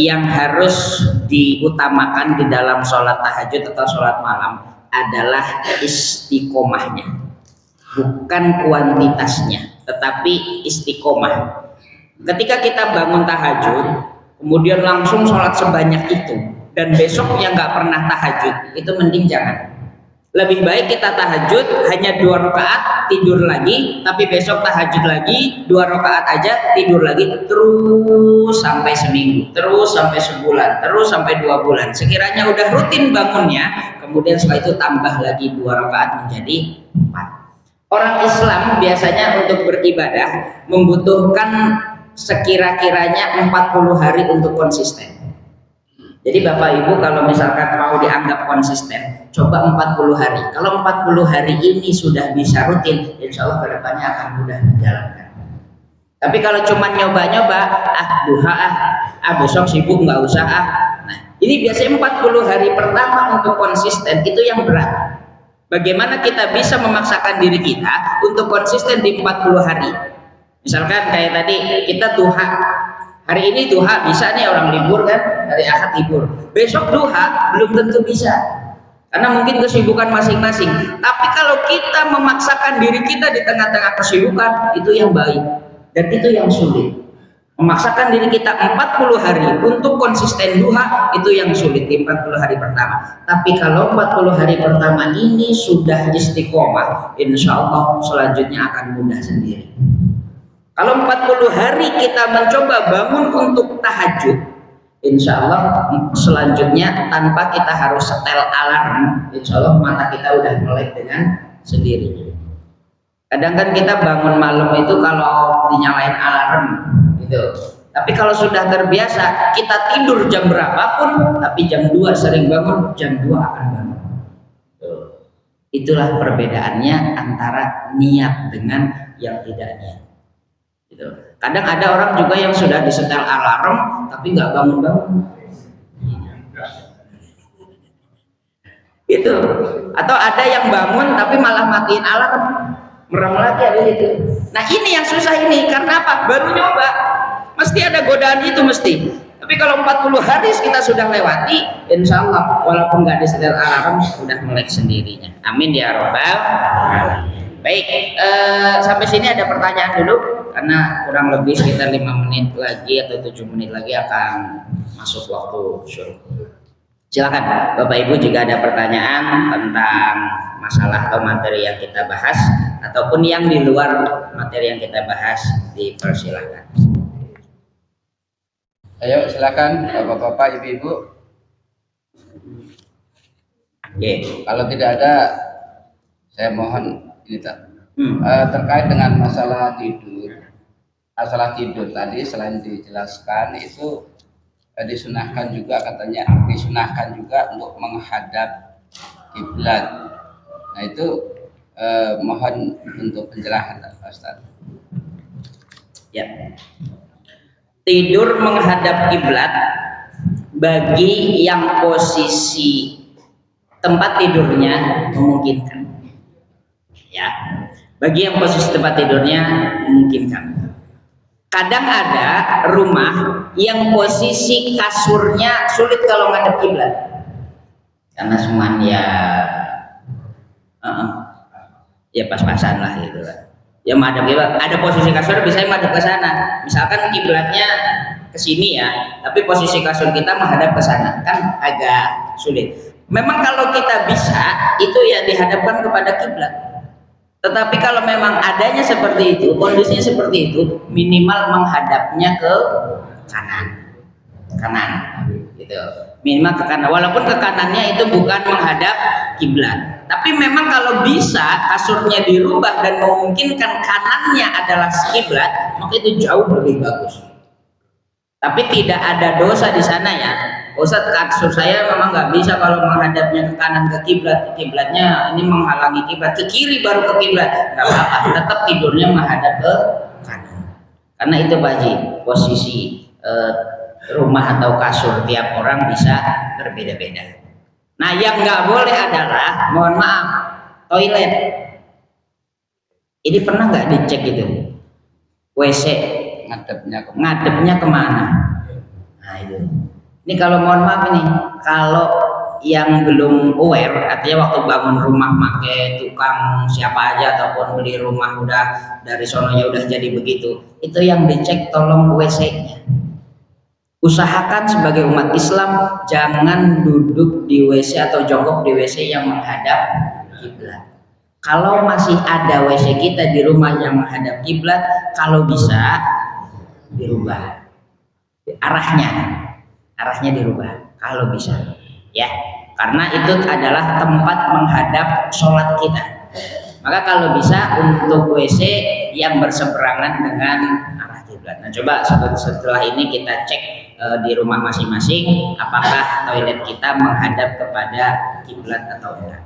yang harus diutamakan di dalam sholat tahajud atau sholat malam adalah istiqomahnya, bukan kuantitasnya, tetapi istiqomah. Ketika kita bangun tahajud, kemudian langsung sholat sebanyak itu, dan besoknya nggak pernah tahajud, itu mending jangan. Lebih baik kita tahajud hanya 2 rakaat, tidur lagi, tapi besok tahajud lagi 2 rakaat aja, tidur lagi, terus sampai seminggu, terus sampai sebulan, terus sampai 2 bulan. Sekiranya udah rutin bangunnya, kemudian setelah itu tambah lagi 2 rakaat menjadi 4. Orang Islam biasanya untuk beribadah membutuhkan sekira-kiranya 40 hari untuk konsisten. Jadi Bapak Ibu kalau misalkan mau dianggap konsisten, coba 40 hari. Kalau 40 hari ini sudah bisa rutin, insya Allah kedepannya akan mudah dijalankan. Tapi kalau cuma nyoba-nyoba, duha besok sibuk nggak usah Nah ini biasanya 40 hari pertama untuk konsisten itu yang berat. Bagaimana kita bisa memaksakan diri kita untuk konsisten di 40 hari? Misalkan kayak tadi kita duha. Hari ini duha bisa nih, orang libur kan, hari Ahad libur. Besok duha belum tentu bisa, karena mungkin kesibukan masing-masing. Tapi kalau kita memaksakan diri kita di tengah-tengah kesibukan, itu yang baik dan itu yang sulit. Memaksakan diri kita 40 hari untuk konsisten duha, itu yang sulit di 40 hari pertama. Tapi kalau 40 hari pertama ini sudah istiqomah, insya Allah selanjutnya akan mudah sendiri. Kalau 40 hari kita mencoba bangun untuk tahajud, insya Allah selanjutnya tanpa kita harus setel alarm, insya Allah mata kita udah melek dengan sendirinya. Kadang kan kita bangun malam itu kalau dinyalain alarm gitu. Tapi kalau sudah terbiasa, kita tidur jam berapapun, tapi jam 2 sering bangun, jam 2 akan bangun. Itulah perbedaannya antara niat dengan yang tidak niat. Gitu. Kadang ada orang juga yang sudah disetel alarm tapi nggak bangun-bangun. Gitu. Atau ada yang bangun tapi malah matiin alarm, merem lagi habis itu. Nah ini yang susah ini, karena apa? Baru nyoba, mesti ada godaan itu mesti. Tapi kalau 40 hari kita sudah lewati, insya Allah walaupun nggak disetel alarm udah melek sendirinya. Amin ya robbal alamin. Baik, sampai sini ada pertanyaan dulu, karena kurang lebih sekitar 5 menit lagi atau 7 menit lagi akan masuk waktu syuruk. Silakan Bapak Ibu jika ada pertanyaan tentang masalah atau materi yang kita bahas ataupun yang di luar materi yang kita bahas, dipersilakan. Ayo silakan Bapak-bapak, Ibu-ibu. Oke. Kalau tidak ada, saya mohon ini terkait dengan masalah tidur. Masalah tidur tadi selain dijelaskan itu disunahkan juga katanya, disunahkan juga untuk menghadap kiblat. Nah itu mohon untuk penjelasan Pak Ustaz. Ya. Tidur menghadap kiblat bagi yang posisi tempat tidurnya memungkinkan. Ya. Bagi yang posisi tempat tidurnya memungkinkan. Kadang ada rumah yang posisi kasurnya sulit kalau ngadep kiblat. Karena cuman ya pas-pasan lah gitu kan. Ya madhab kiblat, ada posisi kasur bisa madhab ke sana. Misalkan kiblatnya ke sini ya, tapi posisi kasur kita menghadap ke sana, kan agak sulit. Memang kalau kita bisa itu ya dihadapkan kepada kiblat. Tetapi kalau memang adanya seperti itu, kondisinya seperti itu, minimal menghadapnya ke kanan, gitu. Minimal ke kanan, walaupun ke kanannya itu bukan menghadap kiblat. Tapi memang kalau bisa kasurnya dirubah dan memungkinkan kanannya adalah kiblat, maka itu jauh lebih bagus. Tapi tidak ada dosa di sana ya. Ustaz, kasur saya memang nggak bisa kalau menghadapnya ke kanan ke kiblat, kiblatnya ini menghalangi kiblat, ke kiri baru ke kiblat, nggak apa-apa, tetap tidurnya menghadap ke kanan. Karena itu Pak Haji, posisi rumah atau kasur tiap orang bisa berbeda-beda. Nah, yang nggak boleh adalah, mohon maaf, toilet. Ini pernah nggak dicek itu? WC ngadepnya kemana? Nah itu. Ini kalau mohon maaf ini, kalau yang belum aware, artinya waktu bangun rumah pakai tukang siapa aja ataupun beli rumah udah dari sononya udah jadi begitu, itu yang dicek tolong WC-nya. Usahakan sebagai umat Islam jangan duduk di WC atau jongkok di WC yang menghadap kiblat. Kalau masih ada WC kita di rumah yang menghadap kiblat, kalau bisa dirubah arahnya dirubah kalau bisa ya, karena itu adalah tempat menghadap sholat kita. Maka kalau bisa untuk WC yang berseberangan dengan arah kiblat. Nah coba setelah ini kita cek di rumah masing-masing apakah toilet kita menghadap kepada kiblat atau enggak.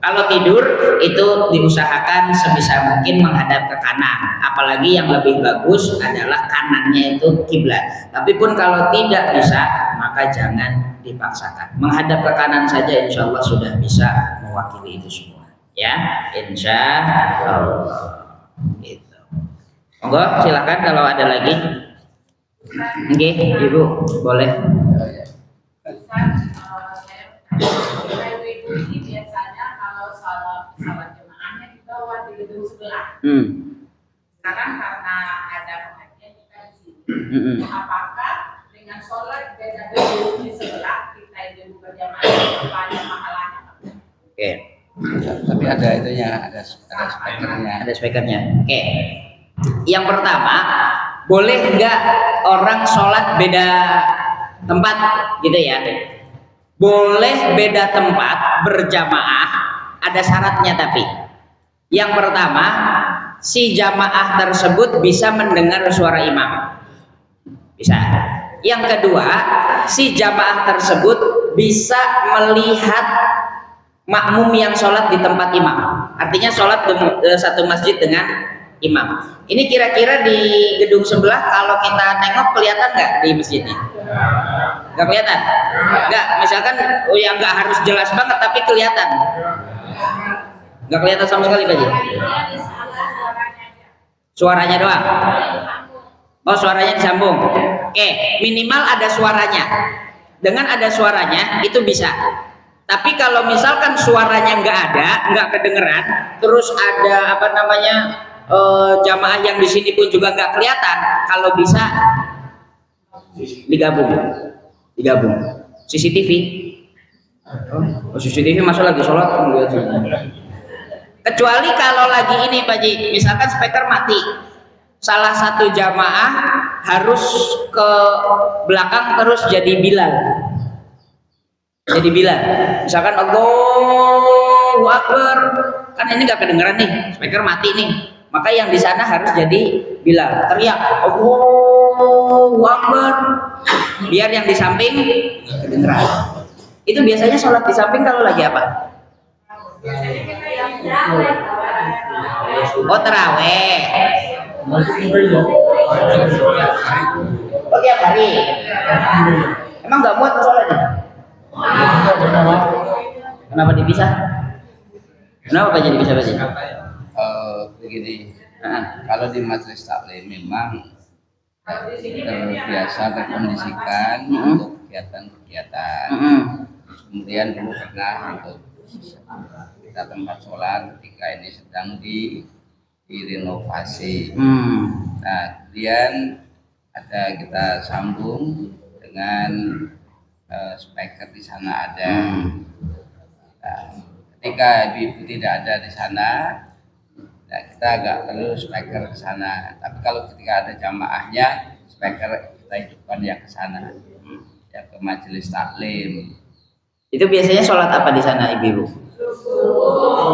Kalau tidur itu diusahakan sebisa mungkin menghadap ke kanan, apalagi yang lebih bagus adalah kanannya itu kiblat. Tapi pun kalau tidak bisa maka jangan dipaksakan. Menghadap ke kanan saja insya Allah sudah bisa mewakili itu semua. Ya, insya Allah. Gitu. Monggo silakan kalau ada lagi. Oke, Ibu boleh. Salat jemaahnya di bawah di gedung sebelah. Sekarang karena ada pengajian kita di sini. Apakah dengan sholat beda gedung di sebelah kita itu berjamaah apa pahalanya? Oke. Tapi ada itunya, ada speakernya. Ada speakernya. Oke. Yang pertama, boleh nggak orang sholat beda tempat gitu ya? Boleh beda tempat berjamaah. Ada syaratnya tapi yang pertama si jamaah tersebut bisa mendengar suara imam, bisa. Yang kedua si jamaah tersebut bisa melihat makmum yang sholat di tempat imam, artinya sholat satu masjid dengan imam. Ini kira-kira di gedung sebelah kalau kita tengok kelihatan nggak di masjidnya? Nggak kelihatan? Nggak, misalkan ya nggak harus jelas banget tapi kelihatan. Nggak kelihatan sama sekali Pak Ji? Suaranya doang? Oh suaranya disambung. Oke, minimal ada suaranya. Dengan ada suaranya itu bisa. Tapi kalau misalkan suaranya nggak ada, nggak kedengeran, terus ada apa namanya jamaah yang di sini pun juga nggak kelihatan, kalau bisa digabung. CCTV. Oh, CCTV masuk lagi sholat kecuali kalau lagi ini Pak Ji, misalkan speaker mati, salah satu jamaah harus ke belakang terus jadi Bilal, misalkan Allahu Akbar, kan ini nggak kedengeran nih, speaker mati nih, maka yang di sana harus jadi Bilal, teriak Allahu Akbar, biar yang di samping kedengeran. Itu biasanya sholat di samping kalau lagi apa? Oh, terawih. Oh, tiap hari. Emang nggak muat sholatnya? Kenapa dipisah? Kenapa Pak jadi bisa Pak? Begini, kalau di majelis taklim memang terbiasa terkondisikan untuk kegiatan-kegiatan. Kemudian dulu pernah untuk kita tempat sholat ketika ini sedang direnovasi. Nah, kemudian ada kita sambung dengan speaker di sana ada. Nah, ketika ibu tidak ada di sana, nah kita agak perlu speaker ke sana. Tapi kalau ketika ada jamaahnya, speaker kita hidupkan yang ke sana, ya ke majelis taklim. Itu biasanya sholat apa di sana ibu-ibu?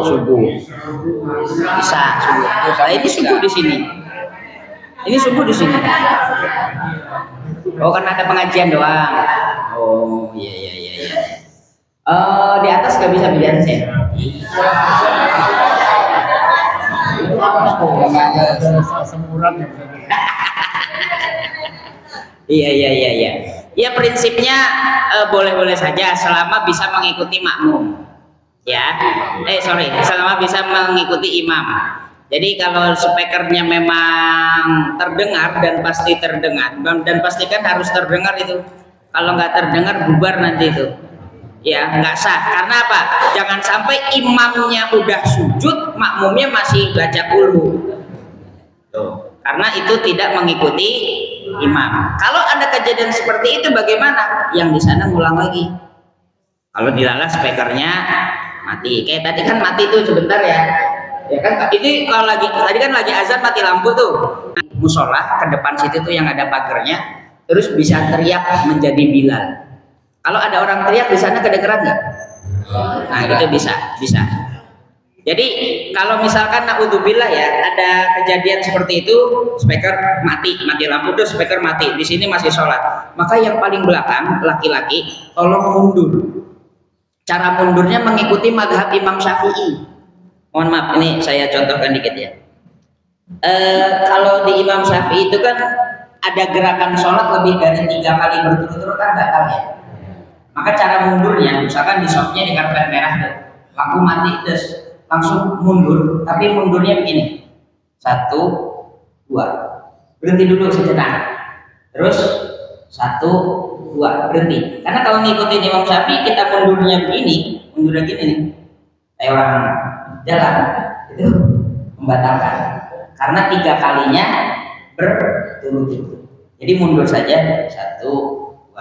Subuh. Bisa subuh. Nah, ini subuh di sini. Ini subuh di sini. Oh, karena ada pengajian doang. Oh, iya. Di atas nggak bisa biar saya. Iya. Ya prinsipnya boleh-boleh saja selama bisa mengikuti makmum. Ya, selama bisa mengikuti imam. Jadi kalau speakernya memang terdengar dan pasti terdengar dan pastikan harus terdengar itu. Kalau nggak terdengar bubar nanti itu. Ya, nggak sah. Karena apa? Jangan sampai imamnya udah sujud, makmumnya masih baca qulhu. Tuh. Karena itu tidak mengikuti imam. Kalau ada kejadian seperti itu bagaimana? Yang di sana ngulang lagi. Kalau dilalah speakernya mati. Kayak tadi kan mati tuh sebentar ya. Ya kan ini kalau tadi kan lagi azan mati lampu tuh. Musola ke depan situ tuh yang ada pagernya, terus bisa teriak menjadi Bilal. Kalau ada orang teriak di sana kedengeran nggak? Nah itu bisa. Jadi kalau misalkan naudzubillah ya ada kejadian seperti itu, speaker mati lampu tuh speaker mati, di sini masih sholat, maka yang paling belakang laki-laki tolong mundur. Cara mundurnya mengikuti mazhab Imam Syafi'i. Mohon maaf ini saya contohkan dikit ya. Kalau di Imam Syafi'i itu kan ada gerakan sholat lebih dari 3 kali berturut-turut kan batal ya. Maka cara mundurnya, misalkan di softnya di karpet merah tuh, lampu mati terus langsung mundur, tapi mundurnya begini, 1, 2, berhenti dulu sejenak, terus 1, 2, berhenti. Karena kalau ngikutin Imam Syafi'i kita mundurnya gini nih, kayak orang jalan, itu membatalkan. Karena 3 kalinya berturut-turut. Jadi mundur saja, 1, 2,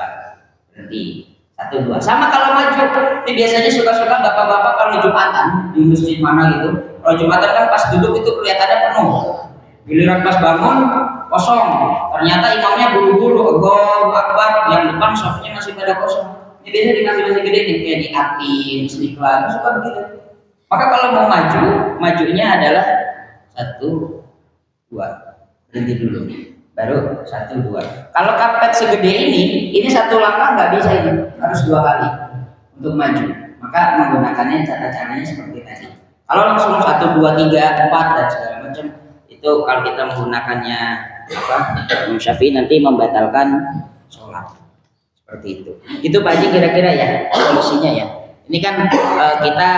berhenti. 1, 2. Sama kalau maju, ini biasanya suka-suka bapak-bapak kalau Jumatan di masjid mana gitu. Kalau Jumatan kan pas duduk itu kelihatannya penuh. Giliran pas bangun kosong. Ternyata imamnya buru-buru, Allahu Akbar, yang depan softnya masih pada kosong. Ini biasanya di masjid gede nih kayak di Atin, Istiqlal, suka begitu. Maka kalau mau majunya adalah 1, 2, berhenti dulu. Baru 1, 2. Kalau karpet segede ini 1 langkah nggak bisa ini, harus 2 kali untuk maju. Maka menggunakannya cara-caranya seperti tadi. Kalau langsung 1, 2, 3, 4 dan segala macam itu kalau kita menggunakannya Imam Syafi'i nanti membatalkan sholat seperti itu. Itu Pak Haji kira-kira ya solusinya ya. Ini kan kita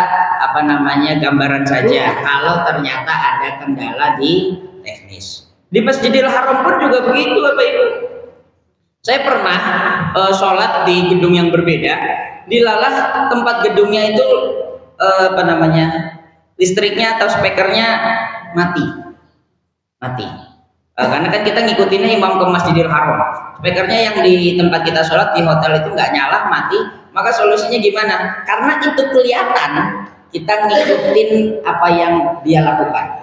gambaran saja. Kalau ternyata ada kendala di teknis. Di Masjidil Haram pun juga begitu Bapak Ibu. Saya pernah sholat di gedung yang berbeda, dilalah tempat gedungnya itu listriknya atau speakernya mati. Karena kan kita ngikutinnya imam ke Masjidil Haram. Speakernya yang di tempat kita sholat di hotel itu nggak nyala, mati. Maka solusinya gimana? Karena itu kelihatan kita ngikutin apa yang dia lakukan,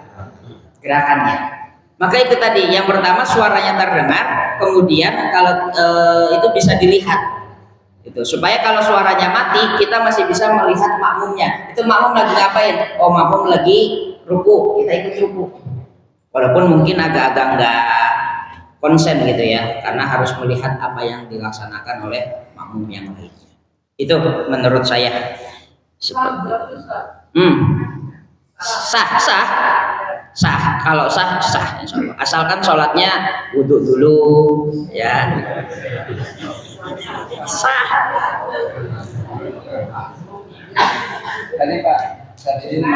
gerakannya. Maka itu tadi, yang pertama suaranya terdengar, kemudian kalau itu bisa dilihat, itu supaya kalau suaranya mati kita masih bisa melihat makmumnya. Itu makmum lagi ngapain? Oh makmum lagi ruku, kita ikut ruku. Walaupun mungkin agak-agak nggak konsen gitu ya, karena harus melihat apa yang dilaksanakan oleh makmum yang lainnya. Itu menurut saya seperti sah kalau sah insya Allah. Asalkan sholatnya wudhu dulu ya, sah. Tadi Pak tadi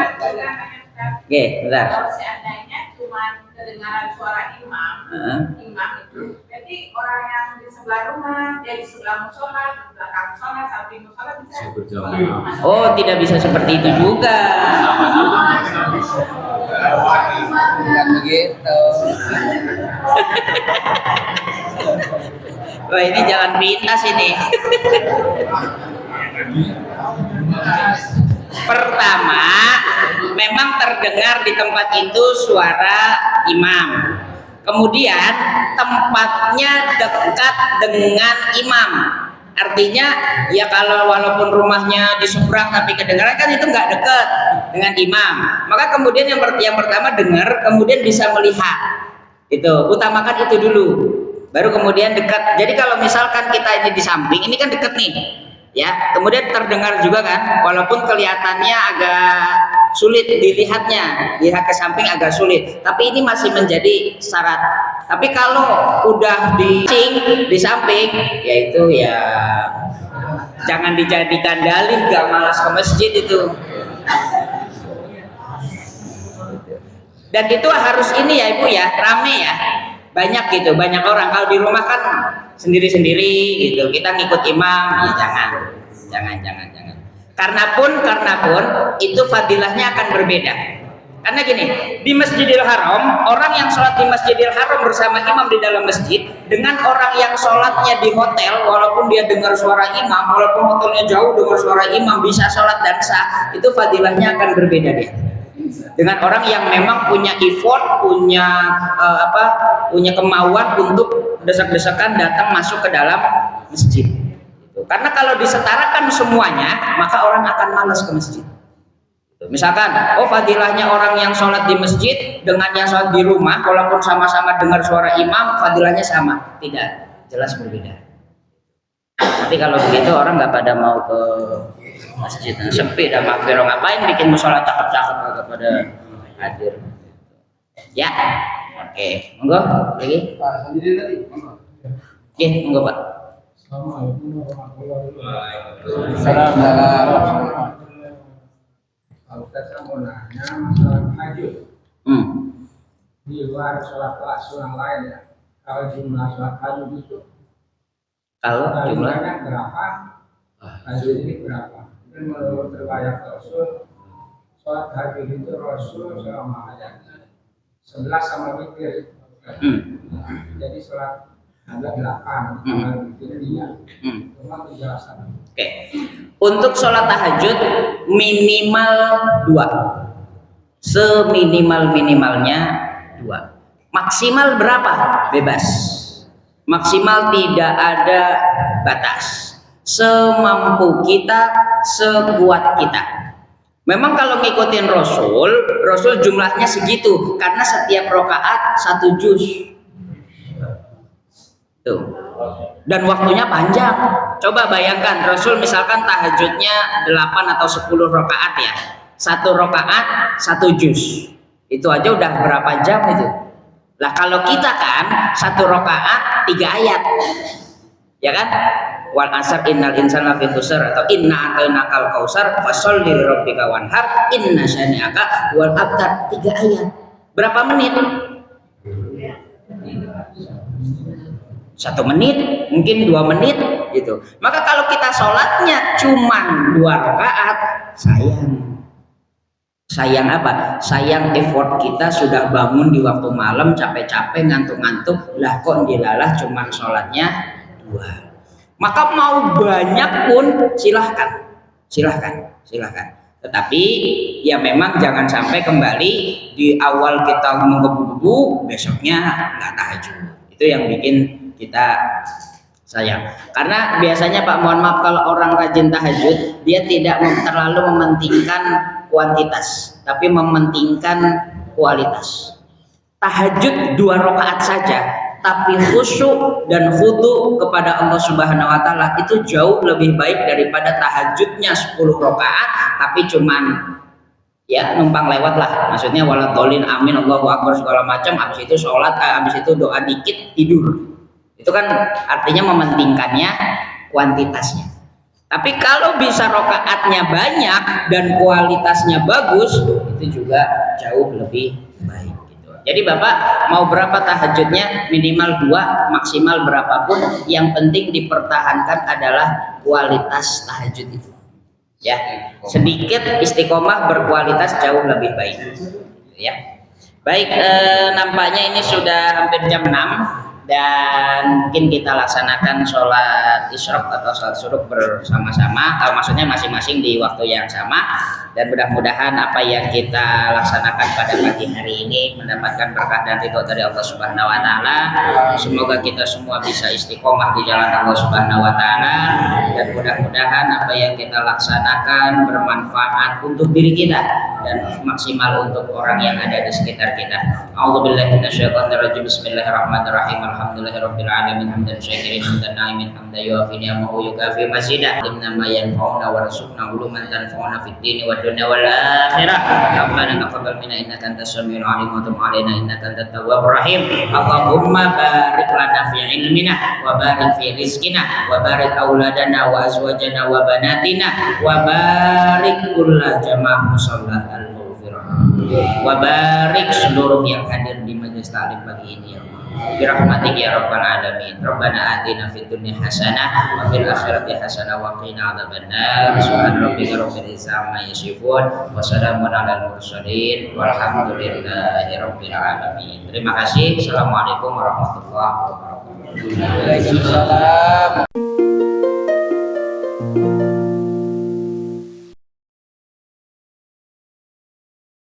Oke, bentar. Kalau seandainya cuma kedengaran suara imam itu, jadi orang yang di sebelah rumah, dia di sebelah musola, di belakang musola, samping musola bisa berjamaah. Oh, tidak bisa seperti itu juga. bukan begitu. Wah, ini jalan pintas ini. Pertama, memang terdengar di tempat itu suara imam. Kemudian tempatnya dekat dengan imam. Artinya ya kalau walaupun rumahnya di seberang tapi kedengaran kan itu nggak dekat dengan imam. Maka kemudian yang pertama dengar, kemudian bisa melihat. Itu utamakan itu dulu. Baru kemudian dekat. Jadi kalau misalkan kita ini di samping, ini kan dekat nih. Ya, kemudian terdengar juga kan, walaupun kelihatannya agak sulit dilihatnya, lihat ke samping agak sulit, tapi ini masih menjadi syarat. Tapi kalau udah di samping, yaitu ya jangan dijadikan dalih, gak malas ke masjid itu. Dan itu harus ini ya Ibu ya, rame ya, banyak gitu, banyak orang. Kalau di rumah kan sendiri-sendiri gitu, kita ngikut imam, ya jangan. Karena pun itu fadilahnya akan berbeda. Karena gini, di Masjidil Haram, orang yang sholat di Masjidil Haram bersama imam di dalam masjid, dengan orang yang sholatnya di hotel, walaupun dia dengar suara imam, walaupun hotelnya jauh dengar suara imam, bisa sholat dan sah, itu fadilahnya akan berbeda dia. Dengan orang yang memang punya effort, punya kemauan untuk desak-desakan datang masuk ke dalam masjid. Karena kalau disetarakan semuanya, maka orang akan malas ke masjid. Misalkan, fadilahnya orang yang sholat di masjid dengan yang sholat di rumah, walaupun sama-sama dengar suara imam, fadilahnya sama. Tidak, jelas berbeda. Tapi kalau begitu orang nggak pada mau ke masjid, sepi dan makfiro, ngapain bikin musola cakep-cakep nggak pada hadir. Ya, oke, monggo lagi. Pak sendiri tadi. Oke, monggo Pak. Assalamualaikum. Kalau saya mau nanya masalah tahajud di luar sholat sunnah lain ya. Kalau jumlah sholat tahajud itu, Kalau jumlah jumlahnya berapa? Tahajud ini berapa? Dan menurut riwayat Rasul, sholat tahajud itu Rasul selama ayatnya 11 sama witir. Jadi sholat ada 8 witir dia. Cuma penjelasan. Oke. Untuk sholat tahajud minimal 2. Seminimal-minimalnya 2. Maksimal berapa? Bebas. Maksimal tidak ada batas. Semampu kita, sekuat kita. Memang kalau ngikutin Rasul jumlahnya segitu karena setiap rakaat 1 juz. Tuh. Dan waktunya panjang. Coba bayangkan Rasul misalkan tahajudnya 8 atau 10 rakaat ya. 1 rakaat 1 juz. Itu aja udah berapa jam itu? Lah kalau kita kan 1 rakaat 3 ayat. Ya kan? Wal asr innal insana fi khusr atau inna atainakal kausar fasholli lirabbika wanhar inna syani'aka wal abtar. 3 ayat. Berapa menit? 1 menit, mungkin 2 menit gitu. Maka kalau kita sholatnya cuma 2 rakaat, sayang apa? Sayang effort kita sudah bangun di waktu malam capek-capek ngantuk-ngantuk, lah kok dilalah cuma sholatnya 2. Maka mau banyak pun silahkan. Tetapi ya memang jangan sampai kembali di awal kita menggebu-gebu, besoknya nggak tahajud. Itu yang bikin kita sayang. Karena biasanya Pak, mohon maaf, kalau orang rajin tahajud dia tidak terlalu mementingkan kuantitas, tapi mementingkan kualitas. Tahajud 2 rakaat saja tapi khusyuk dan khudu kepada Allah Subhanahu wa taala itu jauh lebih baik daripada tahajudnya 10 rakaat tapi cuman ya numpang lewat lah, maksudnya waladolin amin Allahu akbar segala macam, habis itu sholat, habis itu doa dikit tidur. Itu kan artinya mementingkannya kuantitasnya. Tapi kalau bisa rokaatnya banyak dan kualitasnya bagus, itu juga jauh lebih baik gitu. Jadi Bapak mau berapa tahajudnya, minimal 2, maksimal berapapun, yang penting dipertahankan adalah kualitas tahajud itu. Ya, sedikit istiqomah berkualitas jauh lebih baik. Ya. Baik, nampaknya ini sudah hampir jam 6 dan mungkin kita laksanakan sholat isyraq atau sholat syuruk bersama-sama, maksudnya masing-masing di waktu yang sama, dan mudah-mudahan apa yang kita laksanakan pada pagi hari ini mendapatkan berkah dan ridho dari Allah Subhanahu wa taala. Semoga kita semua bisa istiqomah di jalan Allah Subhanahu wa taala, dan mudah-mudahan apa yang kita laksanakan bermanfaat untuk diri kita dan maksimal untuk orang yang ada di sekitar kita. A'udzubillahi minasyaitonirrajim. Bismillahirrahmanirrahim. Alhamdulillahirabbil alamin hamdan syakirin hamdan na'imin hamdan yuafi ni'amahu yukafi mazidah. Innama yanfa'una warzuqna uluman tanfa'una fid dini wad dunya wal akhirah. Rabbana taqabbal minna innaka antas samiul alim wa tub 'alaina innaka antat tawwabur rahim. Allahumma barik lana fi ilmina wa barik fi rizqina wa barik auladana wa azwajana wa banatina wa barik kulla jamaah musalla al-mughfirah wa barik seluruh yang hadir di majelis taklim pagi ini ya Allah. Birahmatik ya rabbal alamin. Rabbana atina fid dunya hasanah wa fil akhirati hasanah wa qina adzabannar. Subhana rabbika rabbil izzati amma yasifun wa salamun alal mursalin walhamdulillahi rabbil alamin. Terima kasih. Assalamualaikum warahmatullahi wabarakatuh. Waalaikumsalam.